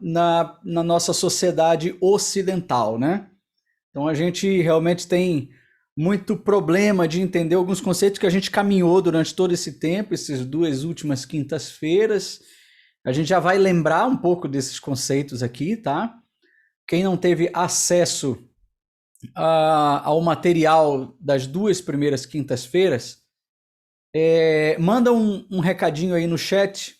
na nossa sociedade ocidental, né? Então a gente realmente tem muito problema de entender alguns conceitos que a gente caminhou durante todo esse tempo, essas duas últimas quintas-feiras. A gente já vai lembrar um pouco desses conceitos aqui, tá? Quem não teve acesso ao material das duas primeiras quintas-feiras, manda um recadinho aí no chat,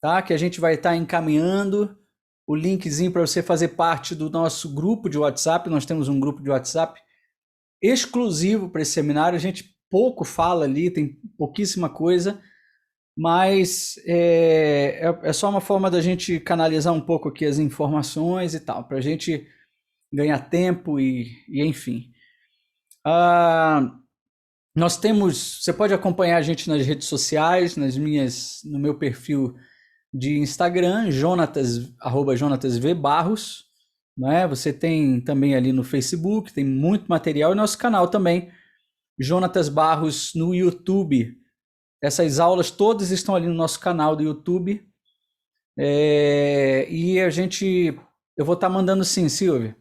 tá? Que a gente vai estar encaminhando o linkzinho para você fazer parte do nosso grupo de WhatsApp. Nós temos um grupo de WhatsApp exclusivo para esse seminário. A gente pouco fala ali, tem pouquíssima coisa, mas é só uma forma da gente canalizar um pouco aqui as informações e tal, para a gente ganhar tempo e enfim. Nós temos, você pode acompanhar a gente nas redes sociais, no meu perfil de Instagram, @jonatas_v_barros, né? Você tem também ali no Facebook, tem muito material, e nosso canal também, Jonatas Barros, no YouTube. Essas aulas todas estão ali no nosso canal do YouTube. E eu vou estar mandando sim, Silvia.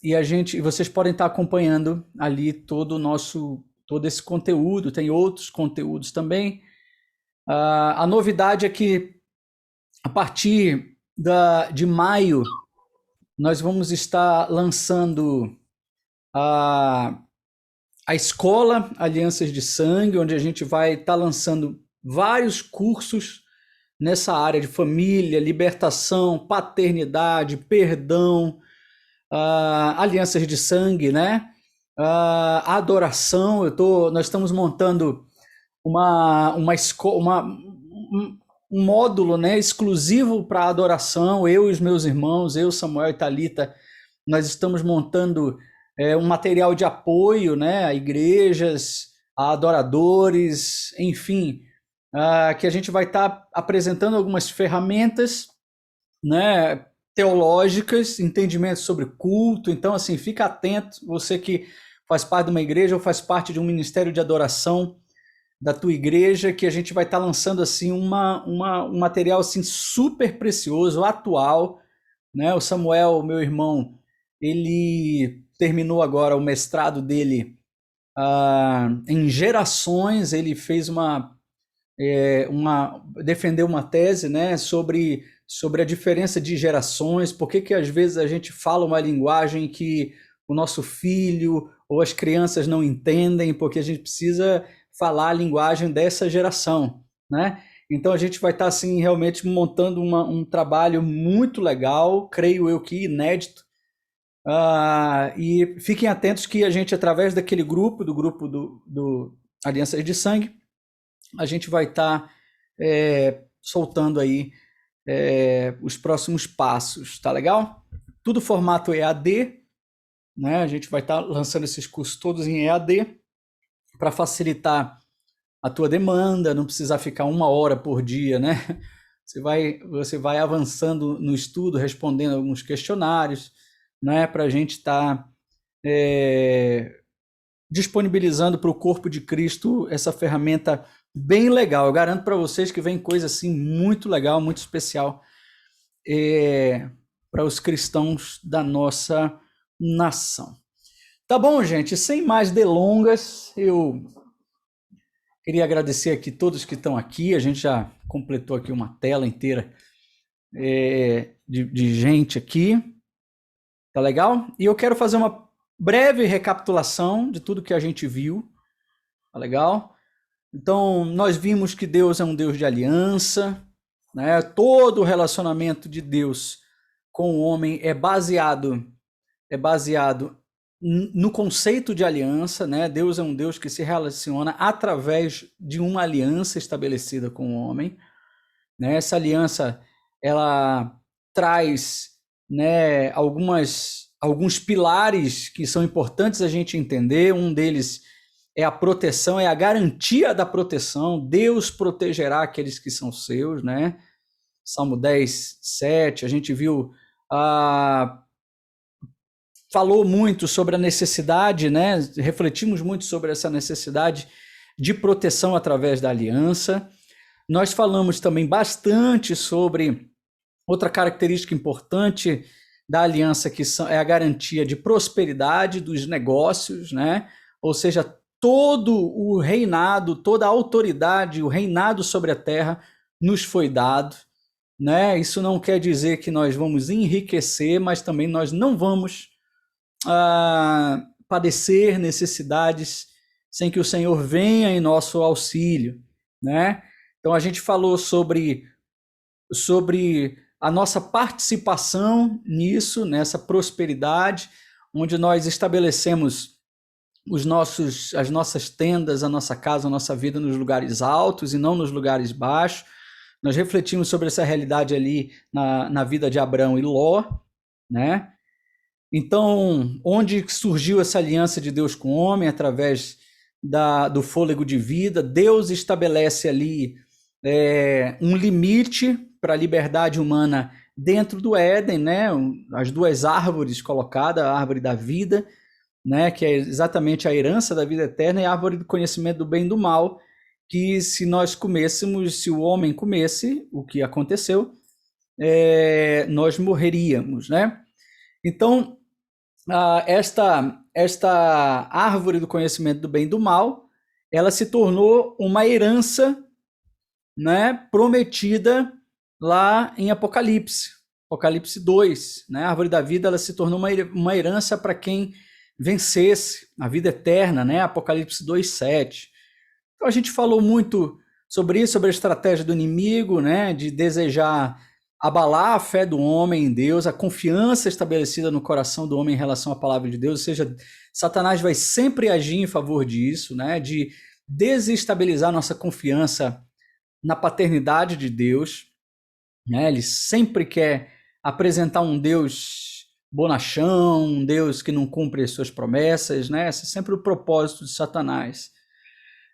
E vocês podem estar acompanhando ali todo esse conteúdo. Tem outros conteúdos também. A novidade é que a partir de maio nós vamos estar lançando a escola Alianças de Sangue, onde a gente vai estar lançando vários cursos nessa área de família, libertação, paternidade, perdão, alianças de sangue, né? Adoração. Nós estamos montando um módulo, né, exclusivo para adoração. Eu e os meus irmãos, eu, Samuel e Thalita, nós estamos montando um material de apoio, né, a igrejas, a adoradores, enfim, que a gente vai estar apresentando algumas ferramentas, né, teológicas, entendimentos sobre culto. Então, assim, fica atento, você que faz parte de uma igreja ou faz parte de um ministério de adoração da tua igreja, que a gente vai estar lançando assim um material assim super precioso, atual, né? O Samuel, meu irmão, ele terminou agora o mestrado dele em gerações. Ele fez defendeu uma tese, né, sobre a diferença de gerações. Por que às vezes a gente fala uma linguagem que o nosso filho ou as crianças não entendem, porque a gente precisa falar a linguagem dessa geração, né? Então a gente vai estar assim realmente montando um trabalho muito legal, creio eu que inédito. E fiquem atentos que a gente, através daquele grupo, do Alianças de Sangue, a gente vai estar soltando aí os próximos passos, tá legal? Tudo formato EAD, né? A gente vai estar lançando esses cursos todos em EAD para facilitar a tua demanda, não precisar ficar 1 hora por dia, né? Você vai avançando no estudo, respondendo alguns questionários, né? Para a gente estar disponibilizando para o corpo de Cristo essa ferramenta bem legal. Eu garanto para vocês que vem coisa assim muito legal, muito especial para os cristãos da nossa nação. Tá bom, gente? Sem mais delongas, eu queria agradecer aqui todos que estão aqui. A gente já completou aqui uma tela inteira de gente aqui. Tá legal? E eu quero fazer uma breve recapitulação de tudo que a gente viu. Tá legal? Então, nós vimos que Deus é um Deus de aliança, né? Todo o relacionamento de Deus com o homem é baseado no conceito de aliança, né? Deus é um Deus que se relaciona através de uma aliança estabelecida com o homem, né? Essa aliança, ela traz, né, alguns pilares que são importantes a gente entender. Um deles é a proteção, é a garantia da proteção. Deus protegerá aqueles que são seus, né? Salmo 10, 7, a gente viu falou muito sobre a necessidade, né? Refletimos muito sobre essa necessidade de proteção através da aliança. Nós falamos também bastante sobre outra característica importante da aliança, que é a garantia de prosperidade dos negócios, né? Ou seja, todo o reinado, toda a autoridade, o reinado sobre a terra nos foi dado, né? Isso não quer dizer que nós vamos enriquecer, mas também nós não vamos padecer necessidades sem que o Senhor venha em nosso auxílio, né? Então a gente falou sobre a nossa participação nisso, nessa prosperidade, onde nós estabelecemos as nossas tendas, a nossa casa, a nossa vida nos lugares altos e não nos lugares baixos. Nós refletimos sobre essa realidade ali na vida de Abraão e Ló, né? Então, onde surgiu essa aliança de Deus com o homem? Através do fôlego de vida. Deus estabelece ali um limite para a liberdade humana dentro do Éden, né? As duas árvores colocadas, a árvore da vida, né? Que é exatamente a herança da vida eterna, e a árvore do conhecimento do bem e do mal, que se nós comêssemos, se o homem comesse, o que aconteceu, nós morreríamos, né? Então, esta árvore do conhecimento do bem e do mal, ela se tornou uma herança, né, prometida lá em Apocalipse 2, né? A árvore da vida, ela se tornou uma herança para quem vencesse a vida eterna, né? Apocalipse 2:7. Então a gente falou muito sobre isso, sobre a estratégia do inimigo, né, de desejar abalar a fé do homem em Deus, a confiança estabelecida no coração do homem em relação à palavra de Deus. Ou seja, Satanás vai sempre agir em favor disso, né, de desestabilizar nossa confiança na paternidade de Deus, né? Ele sempre quer apresentar um Deus bonachão, um Deus que não cumpre as suas promessas, né? Esse é sempre o propósito de Satanás.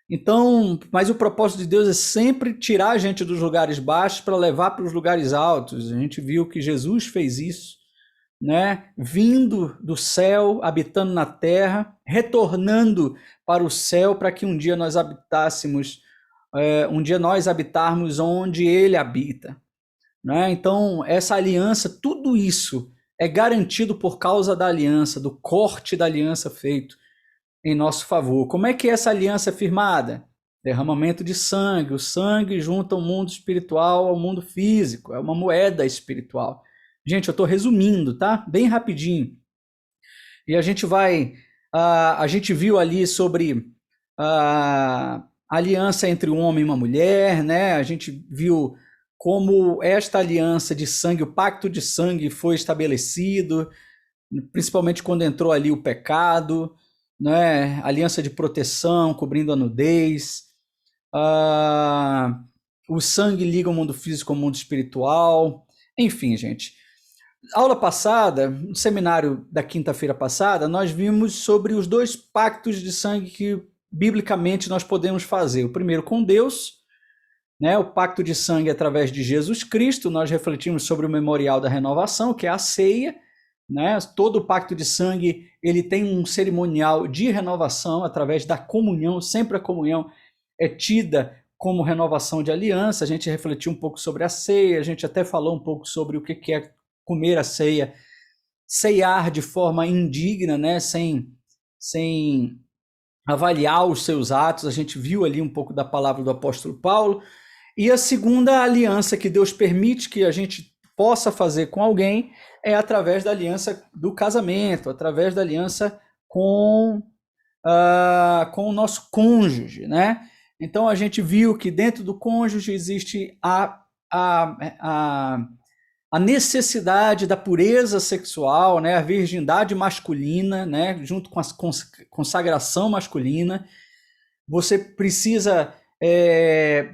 Então, mas o propósito de Deus é sempre tirar a gente dos lugares baixos para levar para os lugares altos. A gente viu que Jesus fez isso, né? Vindo do céu, habitando na terra, retornando para o céu para que um dia nós habitarmos onde ele habita, né? Então, essa aliança, tudo isso é garantido por causa da aliança, do corte da aliança feito em nosso favor. Como é que essa aliança é firmada? Derramamento de sangue. O sangue junta o mundo espiritual ao mundo físico. É uma moeda espiritual. Gente, eu estou resumindo, tá? Bem rapidinho. E a gente a gente viu ali sobre a aliança entre um homem e uma mulher, né? A gente viu como esta aliança de sangue, o pacto de sangue foi estabelecido, principalmente quando entrou ali o pecado, né? Aliança de proteção, cobrindo a nudez. O sangue liga o mundo físico ao mundo espiritual. Enfim, gente. Aula passada, no seminário da quinta-feira passada, nós vimos sobre os dois pactos de sangue que, biblicamente, nós podemos fazer. O primeiro com Deus, né? O pacto de sangue através de Jesus Cristo. Nós refletimos sobre o memorial da renovação, que é a ceia, né? Todo o pacto de sangue, ele tem um cerimonial de renovação através da comunhão. Sempre a comunhão é tida como renovação de aliança. A gente refletiu um pouco sobre a ceia, a gente até falou um pouco sobre o que é comer a ceia, ceiar de forma indigna, né? Sem avaliar os seus atos. A gente viu ali um pouco da palavra do apóstolo Paulo. E a segunda aliança que Deus permite que a gente possa fazer com alguém é através da aliança do casamento, através da aliança com o nosso cônjuge, né? Então a gente viu que dentro do cônjuge existe a necessidade da pureza sexual, né? A virgindade masculina, né? Junto com a consagração masculina. Você precisa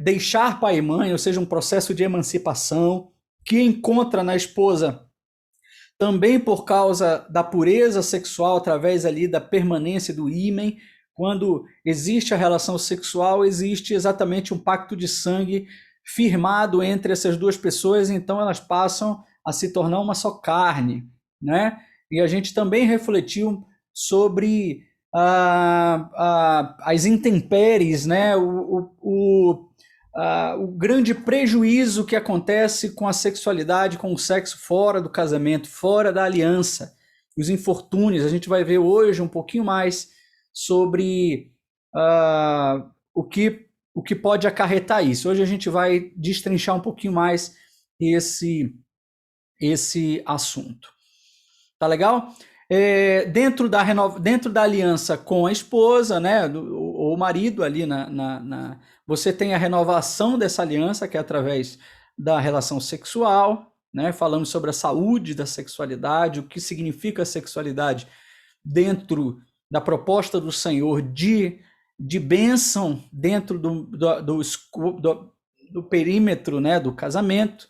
deixar pai e mãe, ou seja, um processo de emancipação que encontra na esposa também por causa da pureza sexual, através ali da permanência do ímen. Quando existe a relação sexual, existe exatamente um pacto de sangue firmado entre essas duas pessoas, então elas passam a se tornar uma só carne, né? E a gente também refletiu sobre as intempéries, né? o grande prejuízo que acontece com a sexualidade, com o sexo fora do casamento, fora da aliança, os infortúnios. A gente vai ver hoje um pouquinho mais sobre o que pode acarretar isso. Hoje a gente vai destrinchar um pouquinho mais esse assunto. Tá legal? Dentro da aliança com a esposa, né, ou o marido ali, você tem a renovação dessa aliança, que é através da relação sexual, né, falando sobre a saúde da sexualidade, o que significa a sexualidade dentro da proposta do Senhor de bênção dentro do perímetro, né, do casamento.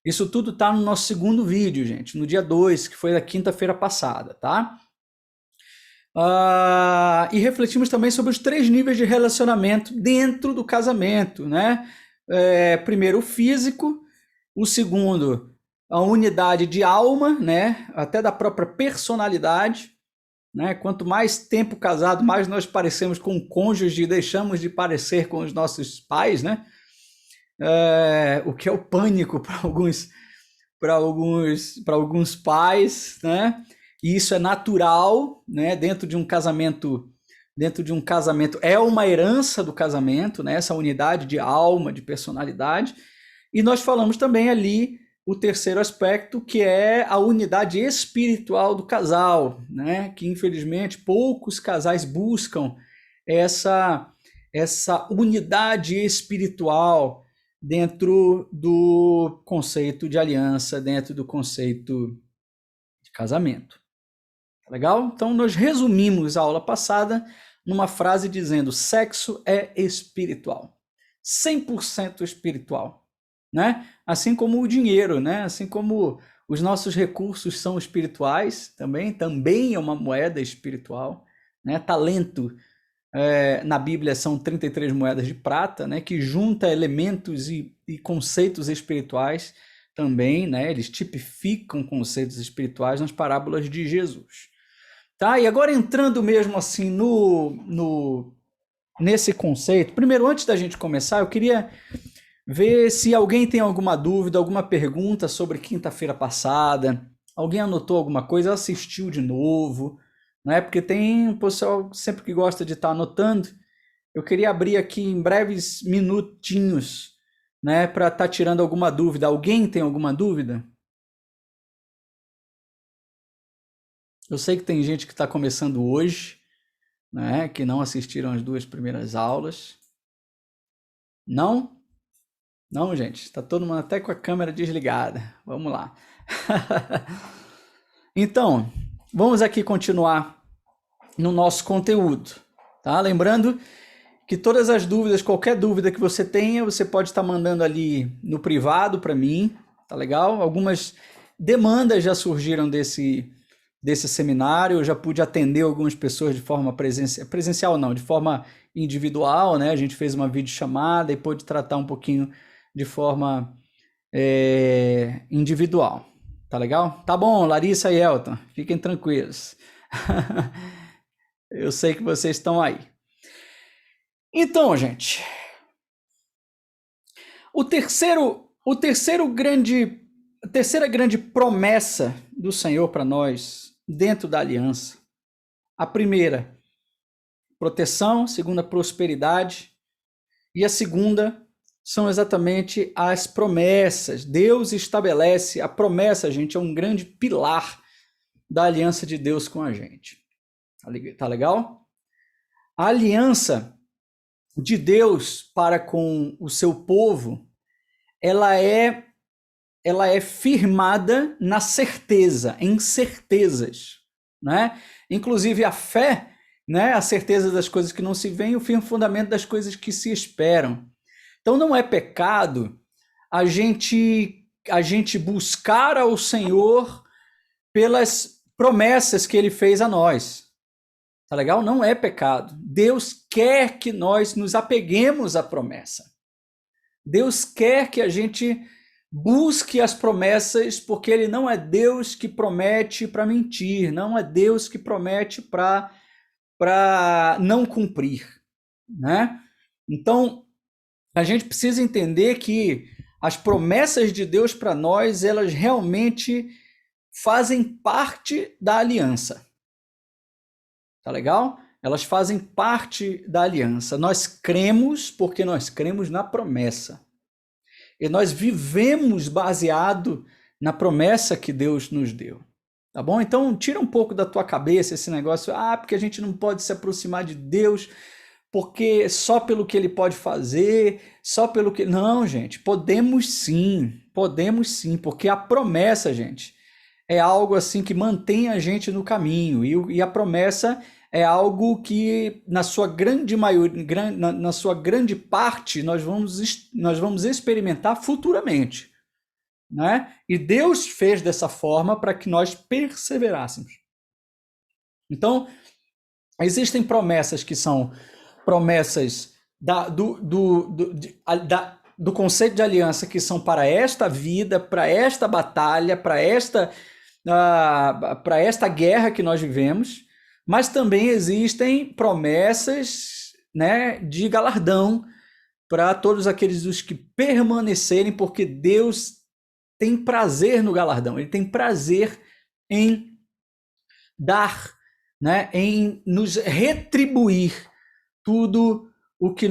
Isso tudo está no nosso segundo vídeo, gente, no dia 2, que foi da quinta-feira passada, tá? E refletimos também sobre os 3 níveis de relacionamento dentro do casamento, né? Primeiro, o físico. O segundo, a unidade de alma, né? Até da própria personalidade, né? Quanto mais tempo casado, mais nós parecemos com o cônjuge e deixamos de parecer com os nossos pais, né? O que é o pânico para alguns pais, né? E isso é natural, né? Dentro de um casamento é uma herança do casamento, né? Essa unidade de alma, de personalidade. E nós falamos também ali o terceiro aspecto, que é a unidade espiritual do casal, né? Que infelizmente poucos casais buscam essa unidade espiritual dentro do conceito de aliança, dentro do conceito de casamento. Legal? Então, nós resumimos a aula passada numa frase dizendo: sexo é espiritual. 100% espiritual, né? Assim como o dinheiro, né? Assim como os nossos recursos são espirituais, também é uma moeda espiritual, né? Talento, na Bíblia são 33 moedas de prata, né? Que junta elementos e conceitos espirituais também, né? Eles tipificam conceitos espirituais nas parábolas de Jesus. Tá? E agora entrando mesmo assim nesse conceito, primeiro, antes da gente começar, eu queria ver se alguém tem alguma dúvida, alguma pergunta sobre quinta-feira passada, alguém anotou alguma coisa, assistiu de novo, né? Porque tem um pessoal sempre que gosta de estar anotando. Eu queria abrir aqui em breves minutinhos, né, para estar tirando alguma dúvida. Alguém tem alguma dúvida? Eu sei que tem gente que está começando hoje, né, que não assistiram as 2 primeiras aulas. Não? Não, gente. Está todo mundo até com a câmera desligada. Vamos lá. Então, vamos aqui continuar no nosso conteúdo, tá? Lembrando que todas as dúvidas, qualquer dúvida que você tenha, você pode estar mandando ali no privado para mim, tá legal? Algumas demandas já surgiram desse seminário, eu já pude atender algumas pessoas de forma presencial não, de forma individual, né? A gente fez uma videochamada e pôde tratar um pouquinho de forma individual, tá legal? Tá bom, Larissa e Elton, fiquem tranquilos. Eu sei que vocês estão aí. Então, gente, a terceira grande promessa do Senhor para nós dentro da aliança. A primeira, proteção, a segunda, prosperidade, e a segunda são exatamente as promessas. Deus estabelece a promessa, gente, é um grande pilar da aliança de Deus com a gente. Tá legal? A aliança de Deus para com o seu povo, ela é firmada na certeza, em certezas, né? Inclusive a fé, né? A certeza das coisas que não se veem, o firme fundamento das coisas que se esperam. Então não é pecado a gente buscar ao Senhor pelas promessas que ele fez a nós. Tá legal? Não é pecado. Deus quer que nós nos apeguemos à promessa. Deus quer que a gente busque as promessas, porque ele não é Deus que promete para mentir, não é Deus que promete para não cumprir, né? Então, a gente precisa entender que as promessas de Deus para nós, elas realmente fazem parte da aliança. Tá legal? Elas fazem parte da aliança. Nós cremos porque nós cremos na promessa. E nós vivemos baseado na promessa que Deus nos deu. Tá bom? Então, tira um pouco da tua cabeça esse negócio, porque a gente não pode se aproximar de Deus porque só pelo que ele pode fazer, só pelo que... Não, gente, podemos sim, porque a promessa, gente, é algo assim que mantém a gente no caminho, e a promessa é algo que, na sua grande maioria, na sua grande parte, nós vamos experimentar futuramente, né? E Deus fez dessa forma para que nós perseverássemos. Então, existem promessas que são promessas do conceito de aliança, que são para esta vida, para esta batalha, para esta guerra que nós vivemos, mas também existem promessas, né, de galardão para todos aqueles dos que permanecerem, porque Deus tem prazer no galardão, ele tem prazer em dar, né, em nos retribuir tudo o que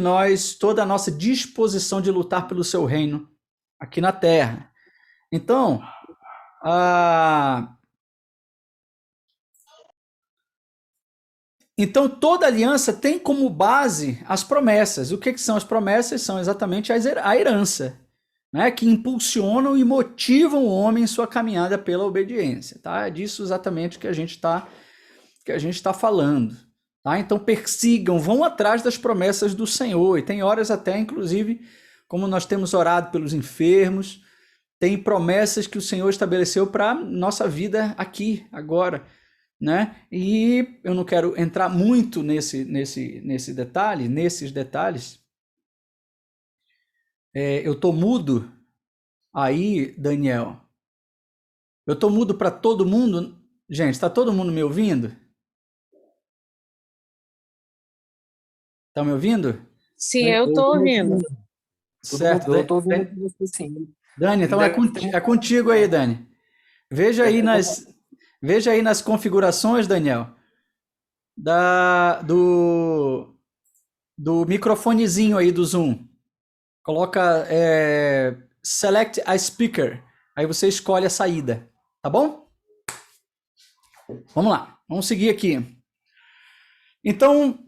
toda a nossa disposição de lutar pelo seu reino aqui na terra. Então, toda aliança tem como base as promessas. O que são as promessas? São exatamente a herança, né, que impulsionam e motivam o homem em sua caminhada pela obediência. Tá? É disso exatamente que a gente está falando. Tá? Então persigam, vão atrás das promessas do Senhor. E tem horas até, inclusive, como nós temos orado pelos enfermos, tem promessas que o Senhor estabeleceu para nossa vida aqui, agora. Né? E eu não quero entrar muito nesses detalhes. Eu estou mudo aí, Daniel. Eu estou mudo para todo mundo. Gente, está todo mundo me ouvindo? Estão me ouvindo? Sim, eu estou ouvindo. Certo. Eu estou ouvindo você sim. Dani, então é contigo aí, Dani. Veja aí nas configurações, Daniel, do microfonezinho aí do Zoom. Coloca Select a Speaker. Aí você escolhe a saída. Tá bom? Vamos lá. Vamos seguir aqui. Então,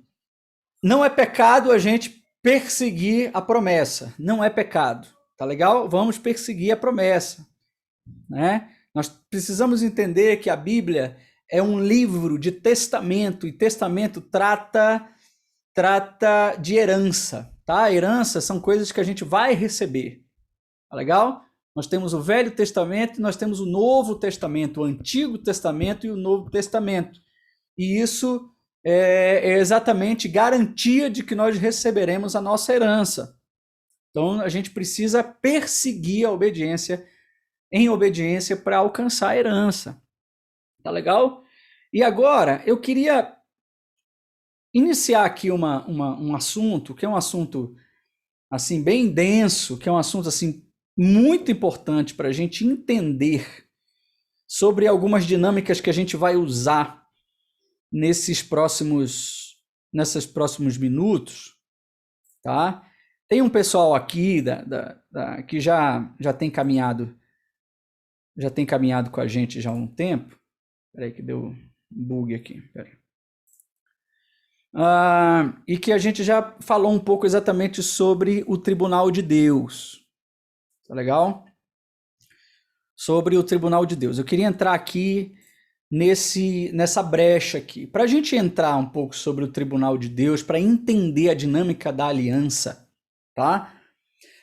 não é pecado a gente perseguir a promessa. Não é pecado. Tá legal? Vamos perseguir a promessa. Né? Nós precisamos entender que a Bíblia é um livro de testamento, e testamento trata de herança. Tá? Herança são coisas que a gente vai receber. Tá legal? Nós temos o Velho Testamento e nós temos o Novo Testamento, o Antigo Testamento e o Novo Testamento. E isso é exatamente garantia de que nós receberemos a nossa herança. Então, a gente precisa perseguir a obediência, em obediência, para alcançar a herança. Tá legal? E agora, eu queria iniciar aqui um assunto, que é um assunto assim, bem denso, que é um assunto assim, muito importante para a gente entender sobre algumas dinâmicas que a gente vai usar nesses próximos minutos, tá? Tem um pessoal aqui que já tem caminhado com a gente já há um tempo. Peraí que deu um bug aqui. Peraí. E que a gente já falou um pouco exatamente sobre o tribunal de Deus. Tá legal? Sobre o tribunal de Deus. Eu queria entrar aqui nessa brecha aqui. Para a gente entrar um pouco sobre o tribunal de Deus, para entender a dinâmica da aliança, tá?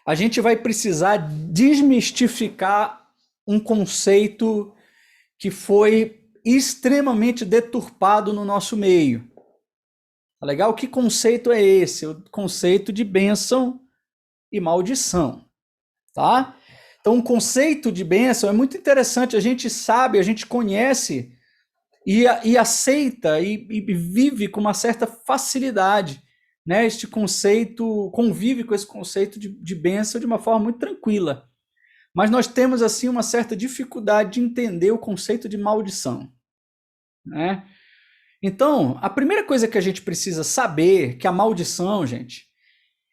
A gente vai precisar desmistificar um conceito que foi extremamente deturpado no nosso meio. Tá legal? Que conceito é esse? O conceito de bênção e maldição, tá? Então, o conceito de bênção é muito interessante. A gente sabe, a gente conhece e aceita e vive com uma certa facilidade, né, este conceito, convive com esse conceito de bênção de uma forma muito tranquila. Mas nós temos, assim, uma certa dificuldade de entender o conceito de maldição, né? Então, a primeira coisa que a gente precisa saber, que a maldição, gente,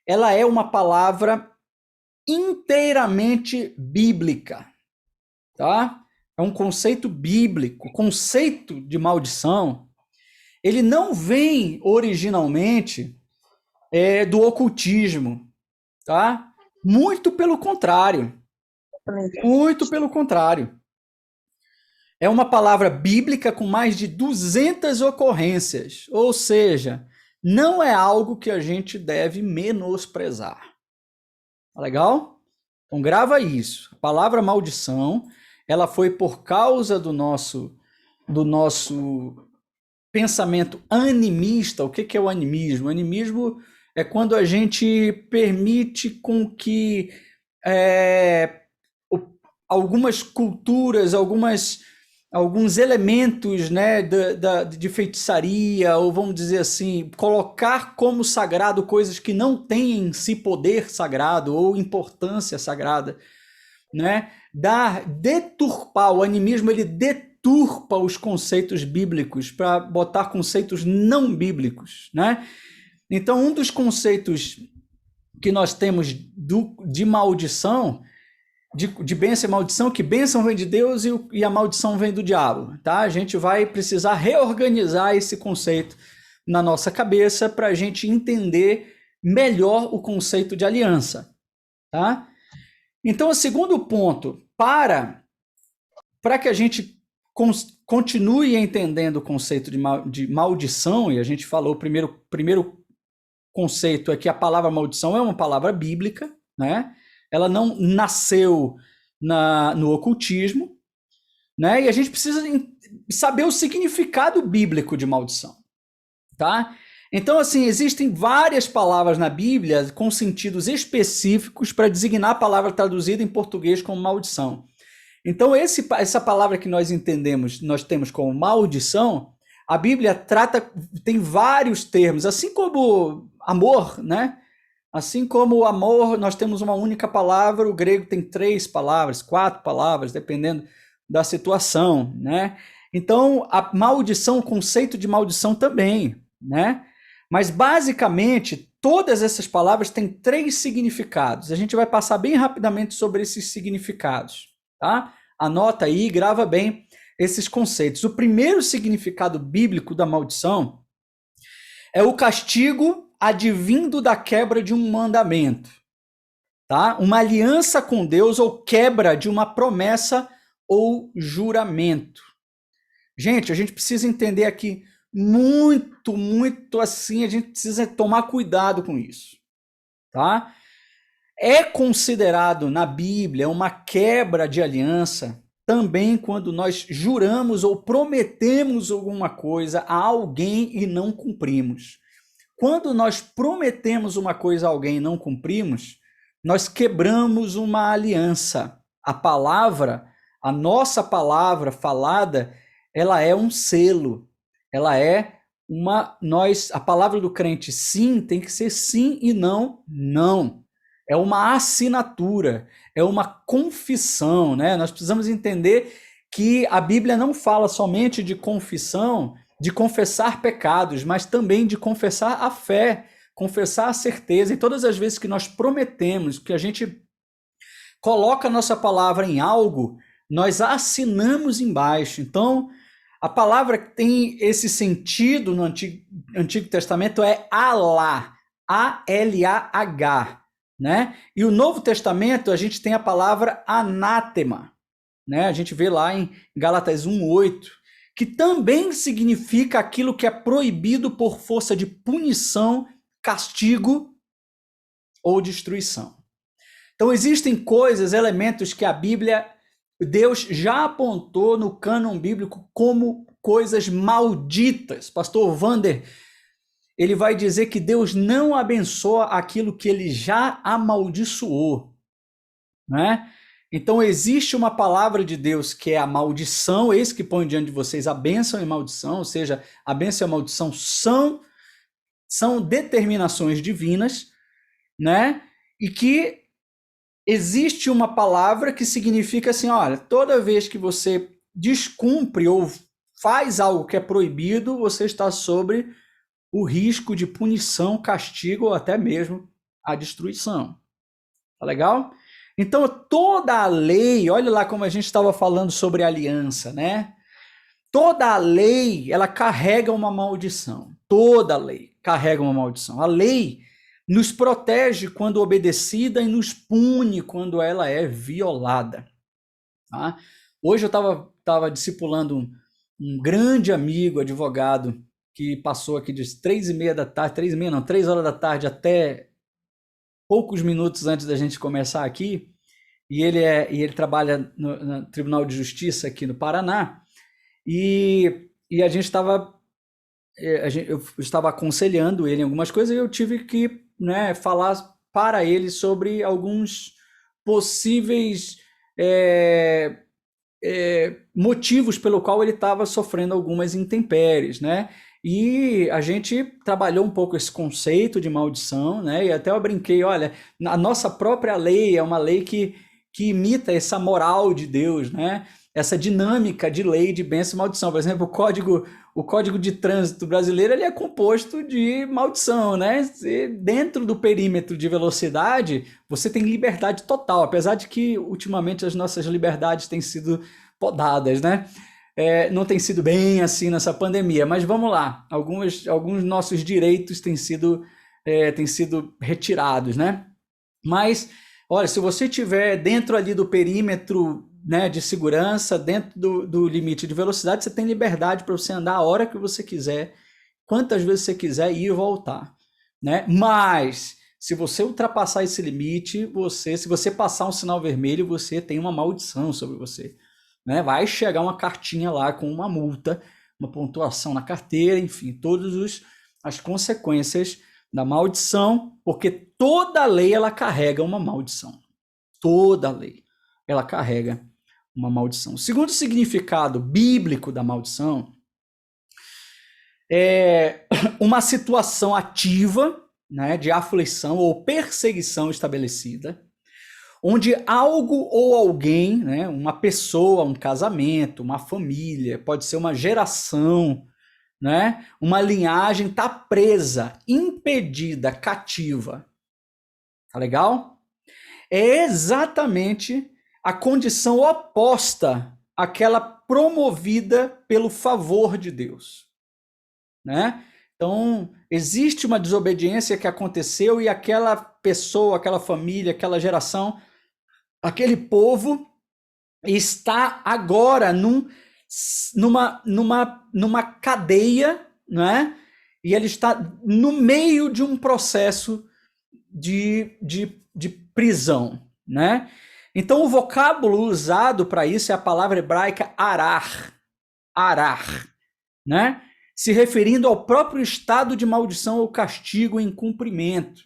ela é uma palavra inteiramente bíblica, tá? É um conceito bíblico. O conceito de maldição, ele não vem originalmente do ocultismo, tá? Muito pelo contrário. Muito pelo contrário. É uma palavra bíblica com mais de 200 ocorrências, ou seja, não é algo que a gente deve menosprezar. Tá legal? Então grava isso. A palavra maldição, ela foi por causa do nosso pensamento animista. O que é o animismo? O animismo é quando a gente permite com que algumas culturas, alguns elementos, né, de feitiçaria, ou vamos dizer assim, colocar como sagrado coisas que não têm em si poder sagrado ou importância sagrada, né? Deturpar, o animismo, ele deturpa os conceitos bíblicos para botar conceitos não bíblicos, né? Então, um dos que nós temos de maldição, de bênção e maldição, que bênção vem de Deus e a maldição vem do diabo, tá? A gente vai precisar reorganizar esse conceito na nossa cabeça para a gente entender melhor o conceito de aliança, tá? Então, o segundo ponto, para que a gente continue entendendo o conceito de maldição, e a gente falou, o primeiro conceito é que a palavra maldição é uma palavra bíblica, né? Ela não nasceu no ocultismo, né? E a gente precisa saber o significado bíblico de maldição, tá? Então, assim, existem várias palavras na Bíblia com sentidos específicos para designar a palavra traduzida em português como maldição. Então, essa palavra que nós entendemos, nós temos como maldição, a Bíblia tem vários termos, assim como amor, né? Assim como o amor, nós temos uma única palavra, o grego tem 3 palavras, 4 palavras, dependendo da situação, né? Então, a maldição, o conceito de maldição também, né? Mas, basicamente, todas essas palavras têm 3 significados. A gente vai passar bem rapidamente sobre esses significados, tá? Anota aí, grava bem esses conceitos. O primeiro significado bíblico da maldição é o castigo advindo da quebra de um mandamento, tá? Uma aliança com Deus ou quebra de uma promessa ou juramento. Gente, a gente precisa entender aqui muito assim, a gente precisa tomar cuidado com isso, tá? É considerado na Bíblia uma quebra de aliança também quando nós juramos ou prometemos alguma coisa a alguém e não cumprimos. Quando nós prometemos uma coisa a alguém e não cumprimos, nós quebramos uma aliança. A nossa palavra falada, ela é um selo. Ela é a palavra do crente sim tem que ser sim e não, não. É uma assinatura, é uma confissão, né? Nós precisamos entender que a Bíblia não fala somente de confissão, de confessar pecados, mas também de confessar a fé, confessar a certeza. E todas as vezes que nós prometemos, que a gente coloca a nossa palavra em algo, nós assinamos embaixo. Então, a palavra que tem esse sentido no Antigo Testamento é Alá, A-L-A-H, né? E o Novo Testamento, a gente tem a palavra anátema, né? A gente vê lá em Gálatas 1:8, que também significa aquilo que é proibido por força de punição, castigo ou destruição. Então existem coisas, elementos que a Bíblia, Deus já apontou no cânon bíblico como coisas malditas. Pastor Vander, ele vai dizer que Deus não abençoa aquilo que ele já amaldiçoou, né? Então existe uma palavra de Deus que é a maldição, eis que põe diante de vocês a bênção e maldição, ou seja, a bênção e a maldição são são determinações divinas, né? E que existe uma palavra que significa assim, olha, toda vez que você descumpre ou faz algo que é proibido, você está sobre o risco de punição, castigo ou até mesmo a destruição. Tá legal? Então, toda a lei, olha lá como a gente estava falando sobre aliança, né? Toda a lei, ela carrega uma maldição. Toda lei carrega uma maldição. A lei nos protege quando obedecida e nos pune quando ela é violada. Tá? Hoje eu estava discipulando um grande amigo, advogado, que passou aqui de 3h30 da tarde, 3h30 não, 3 horas da tarde até poucos minutos antes da gente começar aqui, e ele trabalha no Tribunal de Justiça aqui no Paraná, e a gente estava eu estava aconselhando ele em algumas coisas e eu tive que, né, falar para ele sobre alguns possíveis motivos pelo qual ele estava sofrendo algumas intempéries, né? E a gente trabalhou um pouco esse conceito de maldição, né? E até eu brinquei, olha, a nossa própria lei é uma lei que imita essa moral de Deus, né? Essa dinâmica de lei de bênção e maldição. Por exemplo, o código de trânsito brasileiro ele é composto de maldição, né? E dentro do perímetro de velocidade, você tem liberdade total, apesar de que ultimamente as nossas liberdades têm sido podadas, né? Não tem sido bem assim nessa pandemia, mas vamos lá, alguns nossos direitos têm sido retirados, né? Mas, olha, se você estiver dentro ali do perímetro, né, de segurança, dentro do limite de velocidade, você tem liberdade para você andar a hora que você quiser, quantas vezes você quiser ir e voltar, né? Mas se você ultrapassar esse limite, se você passar um sinal vermelho, você tem uma maldição sobre você, né? Vai chegar uma cartinha lá com uma multa, uma pontuação na carteira, enfim, todas as consequências da maldição, porque toda lei ela carrega uma maldição. Toda lei ela carrega uma maldição. O segundo significado bíblico da maldição é uma situação ativa, né, de aflição ou perseguição estabelecida, onde algo ou alguém, né, uma pessoa, um casamento, uma família, pode ser uma geração, né, uma linhagem está presa, impedida, cativa. Tá legal? É exatamente a condição oposta àquela promovida pelo favor de Deus, né? Então, existe uma desobediência que aconteceu e aquela pessoa, aquela família, aquela geração, aquele povo está agora numa cadeia, né? E ele está no meio de um processo de prisão, né? Então, o vocábulo usado para isso é a palavra hebraica arar, né? Se referindo ao próprio estado de maldição ou castigo em cumprimento,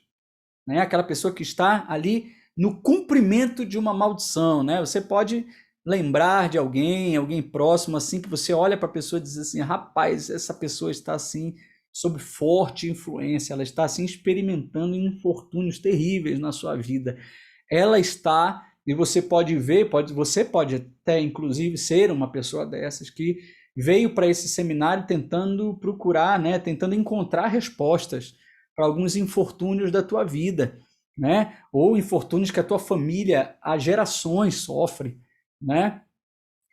né? Aquela pessoa que está ali no cumprimento de uma maldição, né? Você pode lembrar de alguém próximo, assim, que você olha para a pessoa e diz assim, rapaz, essa pessoa está assim sob forte influência, ela está assim experimentando infortúnios terríveis na sua vida. Ela está, e você pode ver, você pode até inclusive ser uma pessoa dessas que veio para esse seminário tentando procurar, né, tentando encontrar respostas para alguns infortúnios da tua vida, né, ou infortúnios que a tua família há gerações sofre, né,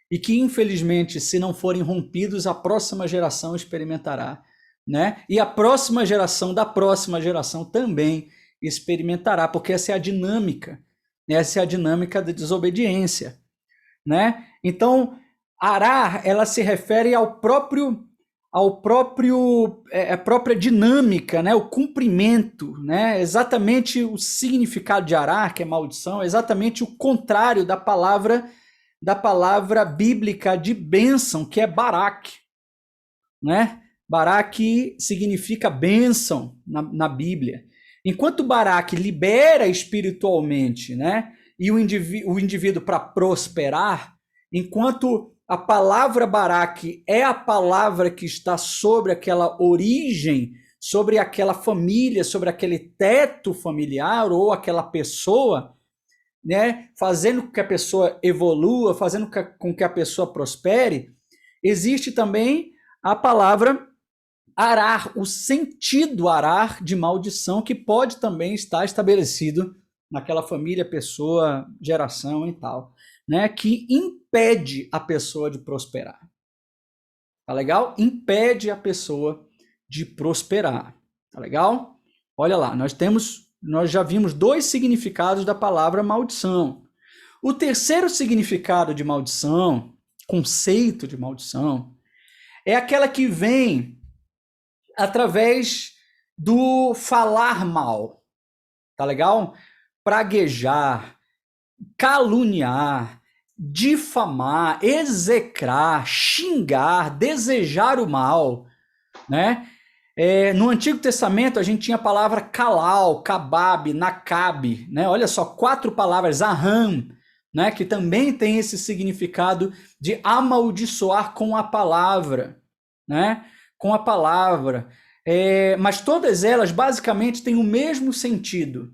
e que infelizmente, se não forem rompidos, a próxima geração experimentará, né, e a próxima geração da próxima geração também experimentará, porque essa é a dinâmica, da desobediência, né? Então, arar, ela se refere à própria dinâmica, né? O cumprimento, né? Exatamente o significado de arar, que é maldição, é exatamente o contrário da palavra bíblica de bênção, que é barak, né? Barak significa bênção na Bíblia. Enquanto Barak libera espiritualmente, né, e o indivíduo para prosperar, enquanto a palavra Barak é a palavra que está sobre aquela origem sobre aquela família, sobre aquele teto familiar ou aquela pessoa, né, fazendo com que a pessoa evolua, fazendo com que a pessoa prospere, existe também a palavra arar, o sentido arar de maldição, que pode também estar estabelecido naquela família, pessoa, geração e tal, né, que impede a pessoa de prosperar. Tá legal? Impede a pessoa de prosperar. Tá legal? Olha lá, nós já vimos 2 significados da palavra maldição. O terceiro significado de maldição, conceito de maldição, é aquela que vem através do falar mal. Tá legal? Praguejar, caluniar, difamar, execrar, xingar, desejar o mal, né? No Antigo Testamento a gente tinha a palavra kalal, kabab, nakab, né? Olha só, 4 palavras, aham, né? Que também tem esse significado de amaldiçoar com a palavra, né? Com a palavra. Mas todas elas basicamente têm o mesmo sentido,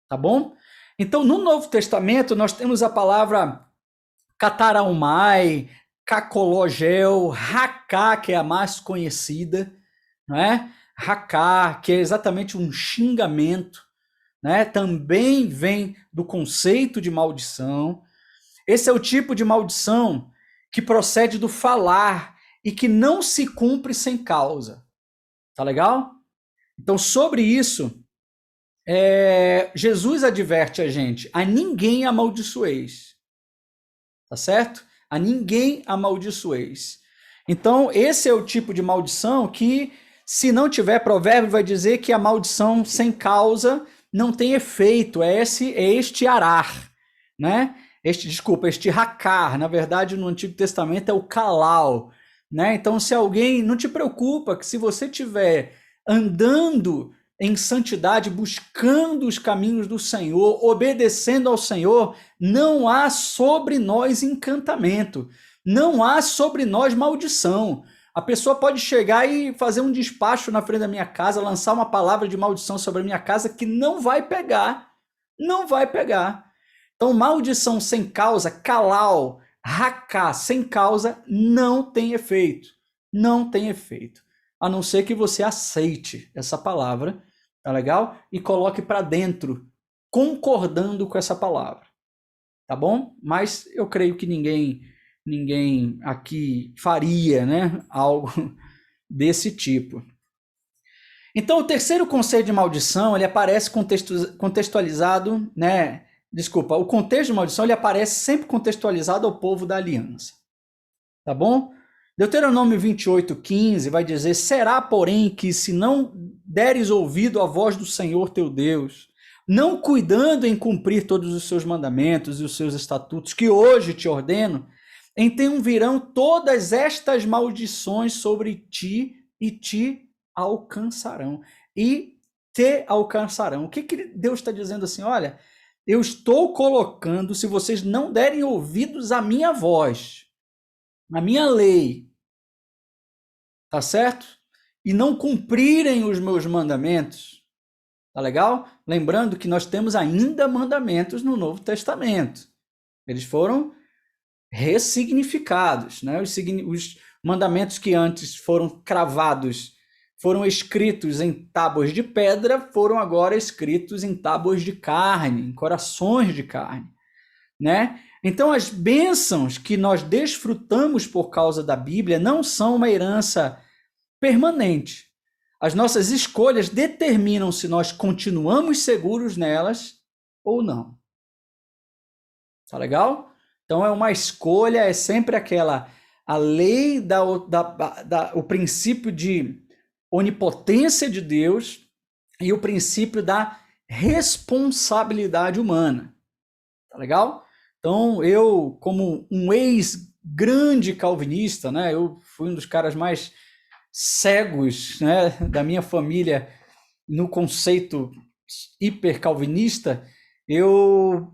tá bom? Então, no Novo Testamento, nós temos a palavra cataraumai, cacologel, racá, que é a mais conhecida, não é? Racá, que é exatamente um xingamento, né? Também vem do conceito de maldição. Esse é o tipo de maldição que procede do falar e que não se cumpre sem causa. Tá legal? Então, sobre isso, Jesus adverte a gente: a ninguém amaldiçoeis. Tá certo? A ninguém amaldiçoeis. Então, esse é o tipo de maldição que, se não tiver, provérbio vai dizer que a maldição sem causa não tem efeito. É este arar, né? Este racar, na verdade, no Antigo Testamento é o kalal, né? Então, se alguém, não te preocupa que se você estiver andando em santidade, buscando os caminhos do Senhor, obedecendo ao Senhor, não há sobre nós encantamento, não há sobre nós maldição. A pessoa pode chegar e fazer um despacho na frente da minha casa, lançar uma palavra de maldição sobre a minha casa que não vai pegar, não vai pegar. Então, maldição sem causa, kalal, racá, sem causa, não tem efeito, não tem efeito. A não ser que você aceite essa palavra, tá legal? E coloque para dentro, concordando com essa palavra, tá bom? Mas eu creio que ninguém aqui faria, né, algo desse tipo. Então, o terceiro conceito de maldição, ele aparece contextualizado, né? Desculpa, o contexto de maldição, ele aparece sempre contextualizado ao povo da aliança, tá bom? Deuteronômio 28:15 vai dizer: será, porém, que se não deres ouvido à voz do Senhor teu Deus, não cuidando em cumprir todos os seus mandamentos e os seus estatutos que hoje te ordeno, então virão todas estas maldições sobre ti e te alcançarão. E te alcançarão. O que Deus está dizendo assim? Olha, eu estou colocando, se vocês não derem ouvidos à minha voz, a minha lei, tá certo? E não cumprirem os meus mandamentos, tá legal? Lembrando que nós temos ainda mandamentos no Novo Testamento. Eles foram ressignificados, né? Os mandamentos que antes foram cravados, foram escritos em tábuas de pedra, foram agora escritos em tábuas de carne, em corações de carne, né? Então, as bênçãos que nós desfrutamos por causa da Bíblia não são uma herança permanente. As nossas escolhas determinam se nós continuamos seguros nelas ou não. Tá legal? Então, é uma escolha, é sempre a lei, o princípio de onipotência de Deus e o princípio da responsabilidade humana. Tá legal? Então, eu, como um ex-grande calvinista, né, eu fui um dos caras mais cegos, né, da minha família no conceito hiper-calvinista, eu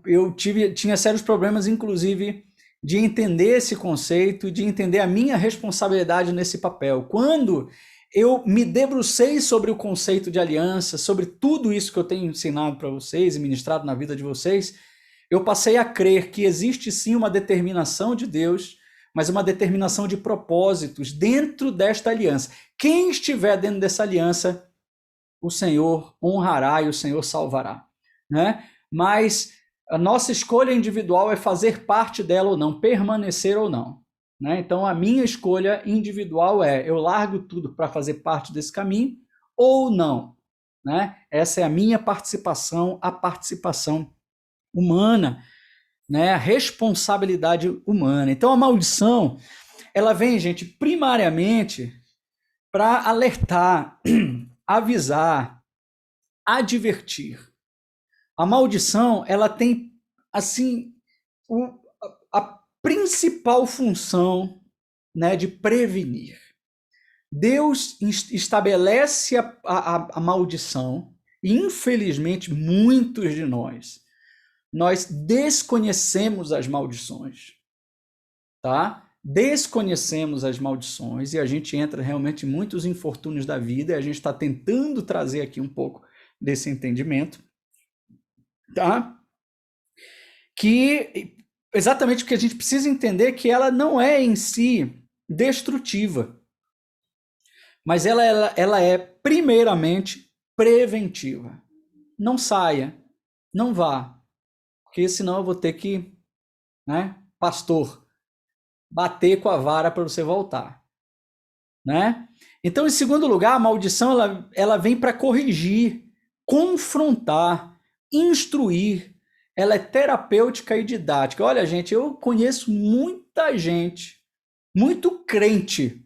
tinha sérios problemas, inclusive, de entender esse conceito, de entender a minha responsabilidade nesse papel. Quando eu me debrucei sobre o conceito de aliança, sobre tudo isso que eu tenho ensinado para vocês e ministrado na vida de vocês, eu passei a crer que existe sim uma determinação de Deus, mas uma determinação de propósitos dentro desta aliança. Quem estiver dentro dessa aliança, o Senhor honrará e o Senhor salvará, né? Mas a nossa escolha individual é fazer parte dela ou não, permanecer ou não, né? Então a minha escolha individual é: eu largo tudo para fazer parte desse caminho ou não, né? Essa é a minha participação, a participação humana, né? A responsabilidade humana. Então a maldição, ela vem, gente, primariamente para alertar, avisar, advertir. A maldição, ela tem, assim, a principal função, né, de prevenir. Deus estabelece a maldição e, infelizmente, muitos de nós desconhecemos as maldições, tá? Desconhecemos as maldições e a gente entra realmente em muitos infortúnios da vida, e a gente está tentando trazer aqui um pouco desse entendimento, tá? Que exatamente o que a gente precisa entender, que ela não é em si destrutiva, mas ela é primeiramente preventiva. Não saia, não vá, porque senão eu vou ter que, né, pastor, bater com a vara para você voltar, né? Então, em segundo lugar, a maldição ela vem para corrigir, confrontar, instruir. Ela é terapêutica e didática. Olha, gente, eu conheço muita gente, muito crente,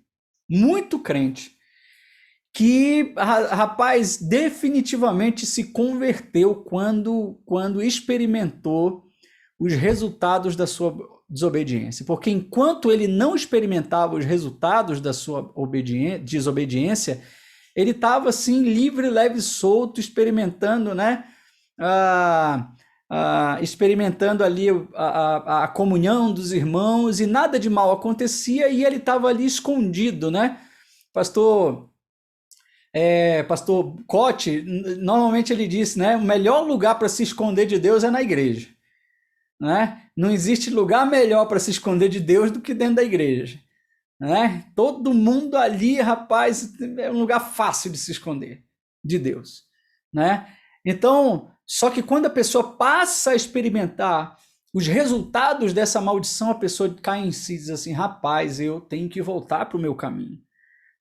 que, rapaz, definitivamente se converteu quando experimentou os resultados da sua desobediência. Porque enquanto ele não experimentava os resultados da sua desobediência, ele estava assim, livre, leve, solto, experimentando, né? Experimentando ali a comunhão dos irmãos, e nada de mal acontecia, e ele estava ali escondido, né? Pastor Cote, normalmente ele disse, né? O melhor lugar para se esconder de Deus é na igreja, né? Não existe lugar melhor para se esconder de Deus do que dentro da igreja, né? Todo mundo ali, rapaz, é um lugar fácil de se esconder de Deus, né? Então, só que quando a pessoa passa a experimentar os resultados dessa maldição, a pessoa cai em si e diz assim: rapaz, eu tenho que voltar para o meu caminho,